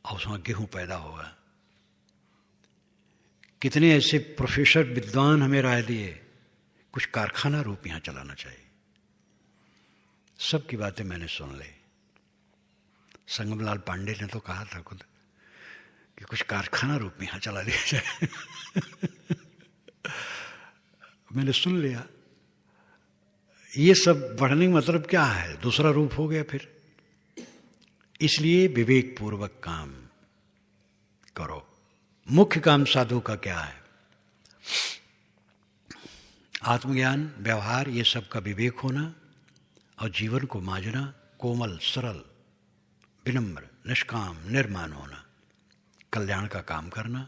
और उसमें गेहूं पैदा होगा। कितने ऐसे प्रोफेसर विद्वान हमें राय दिए, कुछ कारखाना रूप यहां चलाना चाहिए। सबकी बातें मैंने सुन ली। संगमलाल पांडे ने तो कहा था खुद कि कुछ कारखाना रूप में यहां चला दिया जाए। मैंने सुन लिया। ये सब बढ़ने का मतलब क्या है? दूसरा रूप हो गया फिर। इसलिए विवेक पूर्वक काम, करो। मुख्य काम साधु का क्या है? आत्मज्ञान, व्यवहार, ये सब का विवेक होना और जीवन को मांझना, कोमल, सरल, विनम्र, निष्काम, निर्माण होना, कल्याण का काम करना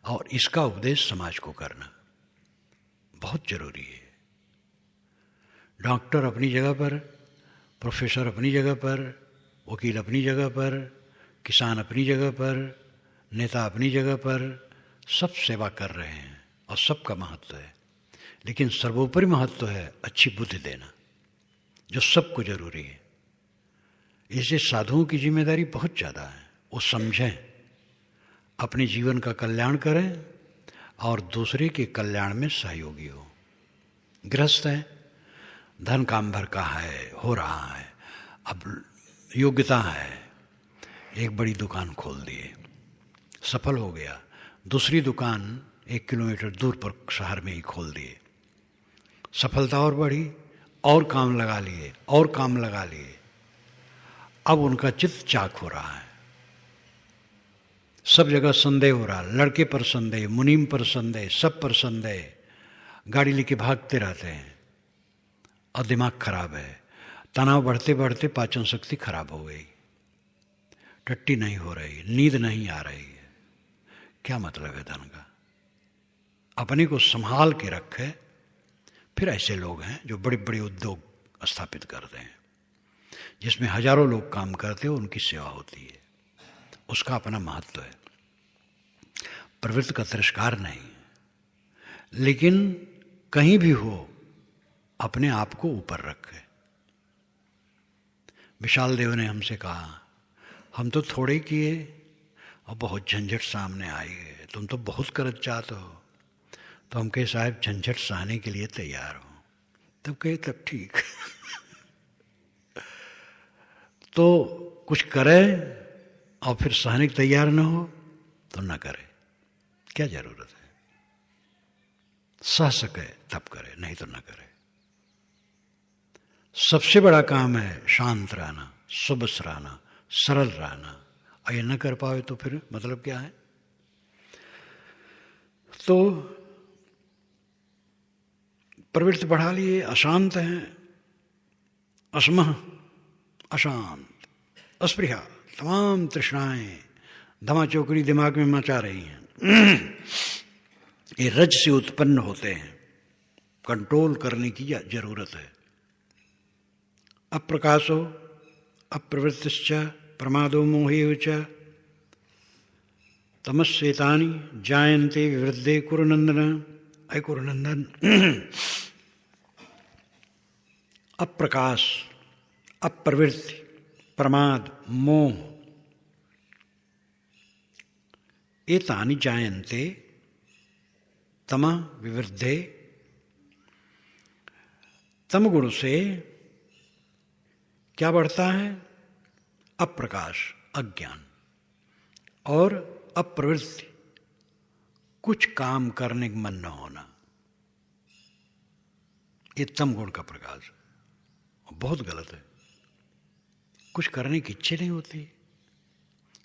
और इसका उपदेश समाज को करना बहुत जरूरी है। डॉक्टर अपनी जगह पर, प्रोफेसर अपनी जगह पर, वकील अपनी जगह पर, किसान अपनी जगह पर, नेता अपनी जगह पर, सब सेवा कर रहे हैं और सबका महत्व है। लेकिन सर्वोपरि महत्व है अच्छी बुद्धि देना, जो सबको जरूरी है। इससे साधुओं की जिम्मेदारी बहुत ज़्यादा है। वो समझें, अपने जीवन का कल्याण करें और दूसरे के कल्याण में सहयोगी हो। गृहस्थ है, धन काम भर का है, हो रहा है, अब योग्यता है, एक बड़ी दुकान खोल दिए, सफल हो गया। दूसरी दुकान 1 किलोमीटर दूर पर शहर में ही खोल दिए, सफलता और बढ़ी, और काम लगा लिए, और काम लगा लिए। अब उनका चित्त चाक हो रहा है, सब जगह संदेह हो रहा, लड़के पर संदेह, मुनीम पर संदेह, सब पर संदेह, गाड़ी लेके भागते रहते हैं और दिमाग खराब है। तनाव बढ़ते बढ़ते पाचन शक्ति खराब हो गई, टट्टी नहीं हो रही, नींद नहीं आ रही है। क्या मतलब है धन का? अपने को संभाल के रखे। फिर ऐसे लोग हैं जो बड़े बड़े उद्योग स्थापित करते हैं, जिसमें हजारों लोग काम करते हैं, उनकी सेवा होती है, उसका अपना महत्व है। प्रवृत्ति का तिरस्कार नहीं, लेकिन कहीं भी हो अपने आप को ऊपर रखे। विशाल देव ने हमसे कहा, हम तो थोड़े किए और बहुत झंझट सामने आई है, तुम तो बहुत करत चाहते हो। तो हम कहे, साहब झंझट सहने के लिए तैयार हो। तब कहे, तब ठीक। तो कुछ करे और फिर सहने के तैयार न हो तो न करे, क्या जरूरत है? सह सके तब करे, नहीं तो न करे। सबसे बड़ा काम है शांत रहना, सुबस रहना, सरल रहना। और ये न कर पाए तो फिर मतलब क्या है? तो प्रवृत्ति बढ़ा लिए, अशांत हैं, असमह, अशांत, अस्पृहा, तमाम तृष्णाएं धमा चौकड़ी दिमाग में मचा रही हैं। ये रज से उत्पन्न होते हैं, कंट्रोल करने की जरूरत है। अप्रकाशो अप्रवृत्तिश्च प्रमादो मोहेव च तमस्येतानि जायन्ते विवृद्धे कुरुनंदन। अय कुरुनंदन, अप्रकाश, अप्रवृत्ति, प्रमाद, मोह, एतानि जायन्ते तम विवृद्धे। तम गुण से क्या बढ़ता है? अप्रकाश, अज्ञान, और अप्रवृत्ति, कुछ काम करने का मन न होना। ये तम गुण का प्रकाश है, बहुत गलत है। कुछ करने की इच्छा नहीं होती,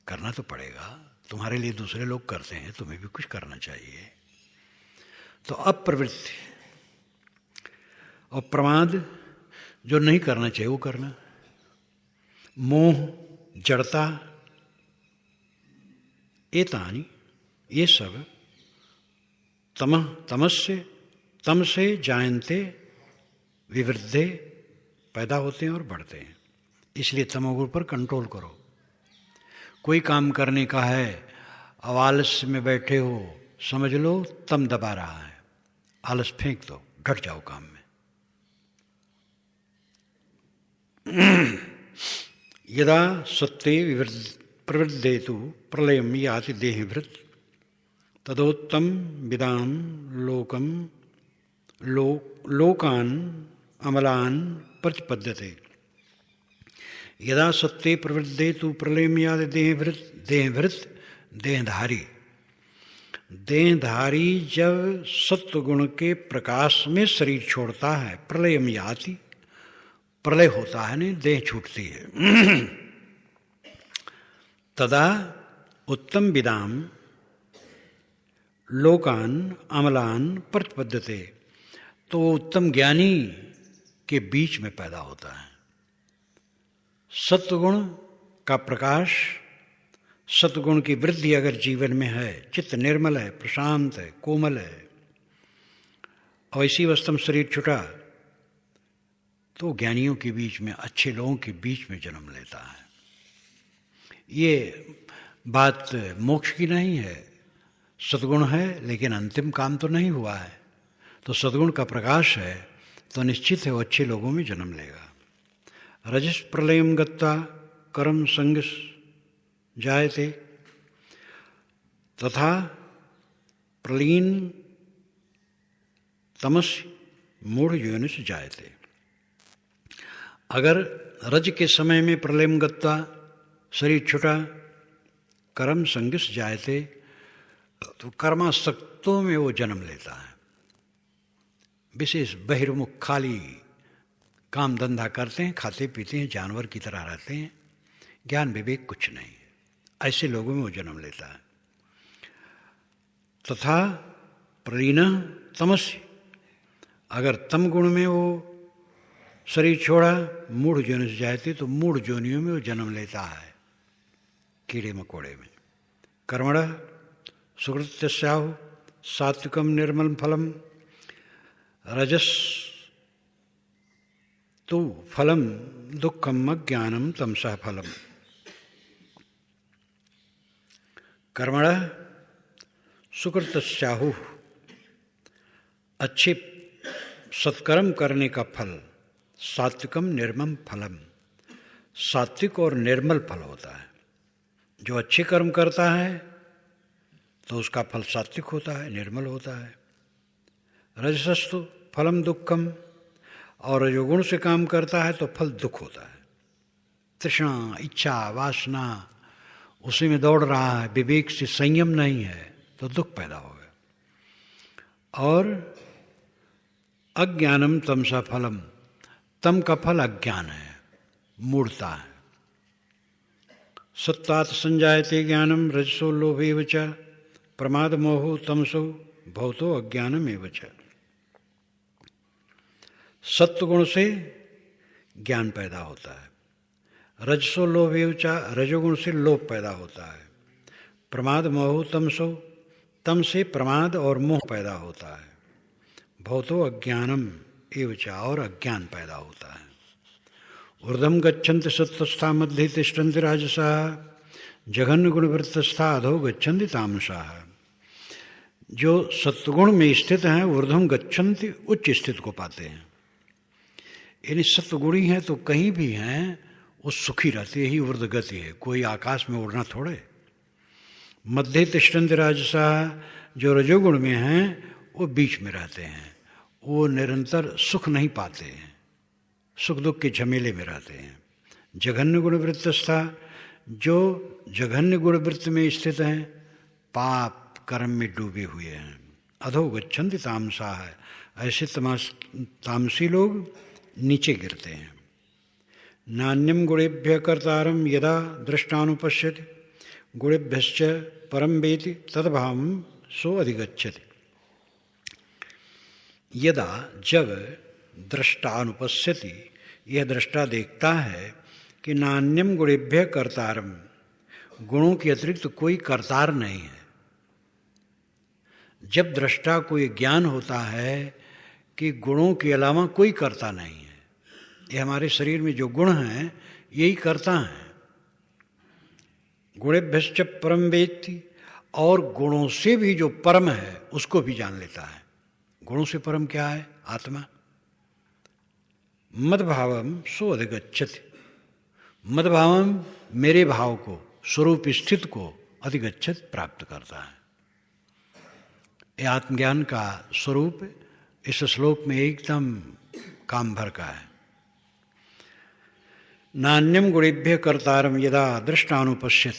करना तो पड़ेगा, तुम्हारे लिए दूसरे लोग करते हैं, तुम्हें भी कुछ करना चाहिए। तो अप्रवृत्ति और प्रमाद, जो नहीं करना चाहिए वो करना, मोह, जड़ता, एतानि, ये सब तम से जायन्ते विवृद्धे, पैदा होते हैं और बढ़ते हैं। इसलिए तमोगुण पर कंट्रोल करो। कोई काम करने का है, अब आलस्य में बैठे हो, समझ लो तम दबा रहा है, आलस फेंक दो, डट जाओ काम में। यदा सत्ते प्रवृद्धेतु प्रलयम याति देहभृत तदोत्तम विदाम लोकान अमलान प्रतिपद्यते। यदा सत्ते प्रवृद्धेतु प्रलयम याति देहभृत, देहधारी, देहधारी जब सत्व गुण के प्रकाश में शरीर छोड़ता है, प्रलयम याति, प्रलय होता है, नहीं देह छूटती है, तदा उत्तम विदाम लोकान अमलान प्रतिपद्यते, तो वो उत्तम ज्ञानी के बीच में पैदा होता है। सत्वगुण का प्रकाश, सत्वगुण की वृद्धि अगर जीवन में है, चित्त निर्मल है, प्रशांत है, कोमल है, और इसी अवस्था में शरीर छुटा, तो ज्ञानियों के बीच में, अच्छे लोगों के बीच में जन्म लेता है। ये बात मोक्ष की नहीं है। सद्गुण है लेकिन अंतिम काम तो नहीं हुआ है, तो सद्गुण का प्रकाश है तो निश्चित है वो अच्छे लोगों में जन्म लेगा। रजस प्रलयम गत्वा कर्म संग जायते तथा प्रलीन तमस मूढ़ योनिस जायते। अगर रज के समय में प्रलयम गत्वा शरीर छुटा, कर्म संगिस जायते, तो कर्मासक्तों में वो जन्म लेता है। विशेष बहिर्मुख, खाली काम धंधा करते हैं, खाते पीते हैं, जानवर की तरह रहते हैं, ज्ञान विवेक कुछ नहीं, ऐसे लोगों में वो जन्म लेता है। तथा प्रलीन तमस्य, अगर तम गुण में वो शरीर छोड़ा, मूढ़ योनि जायते, तो मूढ़ जोनियों में वो जन्म लेता है, कीड़े मकोड़े में। कर्मण सुकृत्याहु सात्विकम निर्मल फलम, रजस तो फलम दुखम अज्ञानम तमसा फलम। कर्मण सुकृत्याहु, अच्छे सत्कर्म करने का फल, सात्विकम निर्मल फलम, सात्विक और निर्मल फल होता है। जो अच्छे कर्म करता है तो उसका फल सात्विक होता है, निर्मल होता है। रजसस्तु फलम दुखम, और रजोगुण से काम करता है तो फल दुख होता है। तृष्णा, इच्छा, वासना उसी में दौड़ रहा है, विवेक से संयम नहीं है तो दुख पैदा होगा। और अज्ञानम तमसा फलम, तम का फल अज्ञान है, मूढ़ता है। सत्तात संजायते ज्ञानम रजसो लोभेव च, प्रमाद मोहो तमसो भवतो अज्ञानमेव च। सत्वगुण से ज्ञान पैदा होता है, रजसो लोभेव च, रजोगुण से लोभ पैदा होता है। प्रमाद मोहो तमसो, तम से प्रमाद और मोह पैदा होता है। भवतो अज्ञानम एव च, और अज्ञान पैदा होता है। ऊर्ध्वं गच्छन्ति सत्त्वस्था मध्ये तिष्ठन्ति राजसाः, जघन्य गुणवृत्तस्था अधो गच्छन्ति तामसाः। जो सत्वगुण में स्थित हैं ऊर्ध्वं गच्छन्ति, उच्च स्थिति को पाते हैं। यानी सत्वगुणी हैं तो कहीं भी हैं वो सुखी रहते, यही ऊर्ध्व गति है, कोई आकाश में उड़ना थोड़े। मध्य तिष्ठन्ति राजसाः, जो रजोगुण में हैं वो बीच में रहते हैं, वो निरंतर सुख नहीं पाते हैं, सुख दुख के झमेले में रहते हैं। जघन्य गुणवृत्तस्था, जो जघन्य गुणवृत्त में स्थित हैं, पाप कर्म में डूबे हुए हैं। अधो गच्छन्ति तामसाः, ऐसे तामसी लोग नीचे गिरते हैं। नान्यम गुणेभ्यः कर्तारं यदा दृष्टानुपश्यति, गुणेभ्यश्च परम वेति तद्भावं सो अधिगच्छति। यदा, जब दृष्टानुपश्यति, यह दृष्टा देखता है कि नान्यम गुणेभ्यः कर्तारम, गुणों के अतिरिक्त कोई कर्तार नहीं है। जब दृष्टा को ये ज्ञान होता है कि गुणों के अलावा कोई कर्ता नहीं है, ये हमारे शरीर में जो गुण हैं यही कर्ता हैं। गुणेभ्यश्च परम वेत्ति, और गुणों से भी जो परम है उसको भी जान लेता है। गुणों से परम क्या है? आत्मा। मद्भावम सो अधिगच्छति, मद्भावम मेरे भाव को, स्वरूप स्थित को अधिगच्छत प्राप्त करता है। ये आत्मज्ञान का स्वरूप इस श्लोक में एकदम काम भर का है। नान्यम गुणेभ्यः कर्तारम यदा दृष्टानुपश्यत,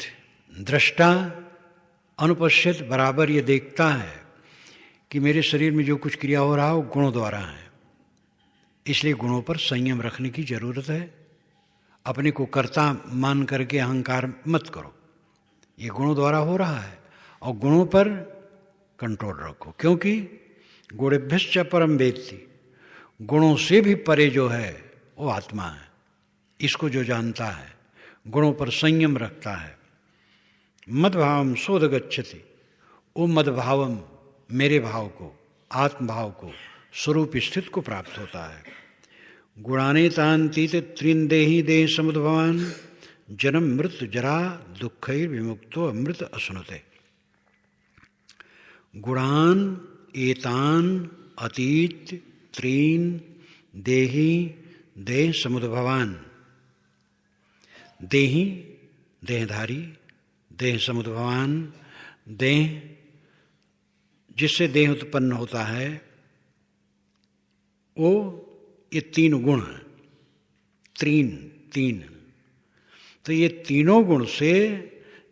दृष्टा अनुपश्यत बराबर ये देखता है कि मेरे शरीर में जो कुछ क्रिया हो रहा है वो गुणों द्वारा है, इसलिए गुणों पर संयम रखने की जरूरत है। अपने को कर्ता मान करके अहंकार मत करो, ये गुणों द्वारा हो रहा है। और गुणों पर कंट्रोल रखो, क्योंकि गुणेभ्यश्च परम वेत्ति, गुणों से भी परे जो है वो आत्मा है। इसको जो जानता है, गुणों पर संयम रखता है। मद्भावम सोदगच्छति, वो मद्भावम मेरे भाव को, आत्मभाव को, स्वरूप स्थित को प्राप्त होता है। गुणानेतान्तीत त्रिंदेहि देह समुद्भवान, जन्म मृत्यु जरा दुःखैर विमुक्तो अमृत अश्नुते। गुणान एतान अतीत त्रीन देहि देह समुद्भवान, देहि देहधारी, देह समुद्भवान देह जिससे देह उत्पन्न होता है, वो ये तीन गुण हैं, तीन। तो ये तीनों गुण से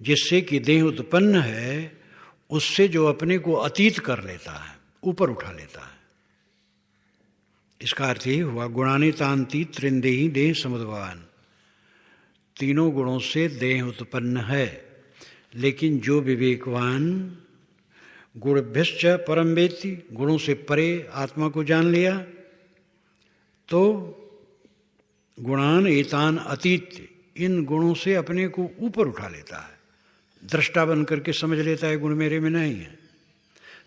जिससे कि देह उत्पन्न है, उससे जो अपने को अतीत कर लेता है, ऊपर उठा लेता है। इसका अर्थ यही हुआ गुणानितांति त्रिंदेहि देह समुद्भवान। तीनों गुणों से देह उत्पन्न है, लेकिन जो विवेकवान गुणभ्यश्च परम वेत्ति, गुणों से परे आत्मा को जान लिया, तो गुणान एतान अतीत, इन गुणों से अपने को ऊपर उठा लेता है। दृष्टा बन करके समझ लेता है गुण मेरे में नहीं है।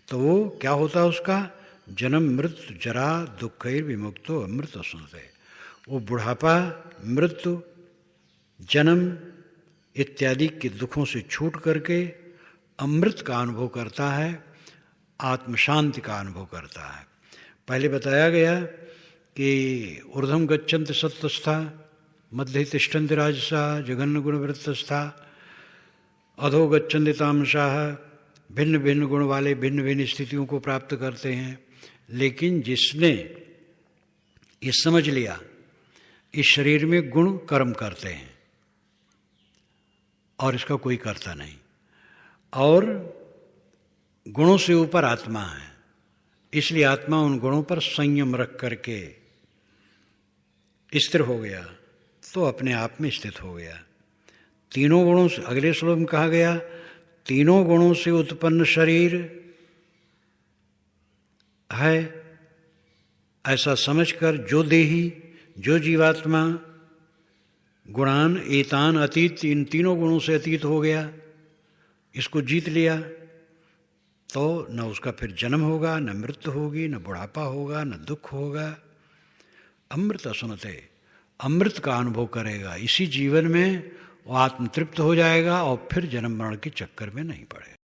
तो वो क्या होता है उसका? जन्म मृत्यु जरा दुःखैर विमुक्तो अमृत अश्नुते। वो बुढ़ापा, मृत्यु, जन्म इत्यादि के दुखों से छूट करके अमृत का अनुभव करता है, आत्म शांति का अनुभव करता है। पहले बताया गया कि ऊर्ध्वं गच्छन्ति सत्त्वस्था, मध्ये तिष्ठन्ति राजसा, जघन्य गुणवृत्तस्था, अधो गच्छन्ति तामसाः, भिन्न भिन्न गुण वाले भिन्न भिन्न स्थितियों को प्राप्त करते हैं। लेकिन जिसने ये समझ लिया इस शरीर में गुण कर्म करते हैं और इसका कोई करता नहीं, और गुणों से ऊपर आत्मा है, इसलिए आत्मा उन गुणों पर संयम रख करके स्थिर हो गया, तो अपने आप में स्थित हो गया। तीनों गुणों से, अगले श्लोक में कहा गया, तीनों गुणों से उत्पन्न शरीर है, ऐसा समझकर जो देही, जो जीवात्मा गुणान एतान अतीत, इन तीनों गुणों से अतीत हो गया, इसको जीत लिया, तो न उसका फिर जन्म होगा, न मृत्यु होगी, न बुढ़ापा होगा, न दुख होगा। अमृत अश्नुते, अमृत का अनुभव करेगा। इसी जीवन में वो आत्मतृप्त हो जाएगा और फिर जन्म मरण के चक्कर में नहीं पड़ेगा।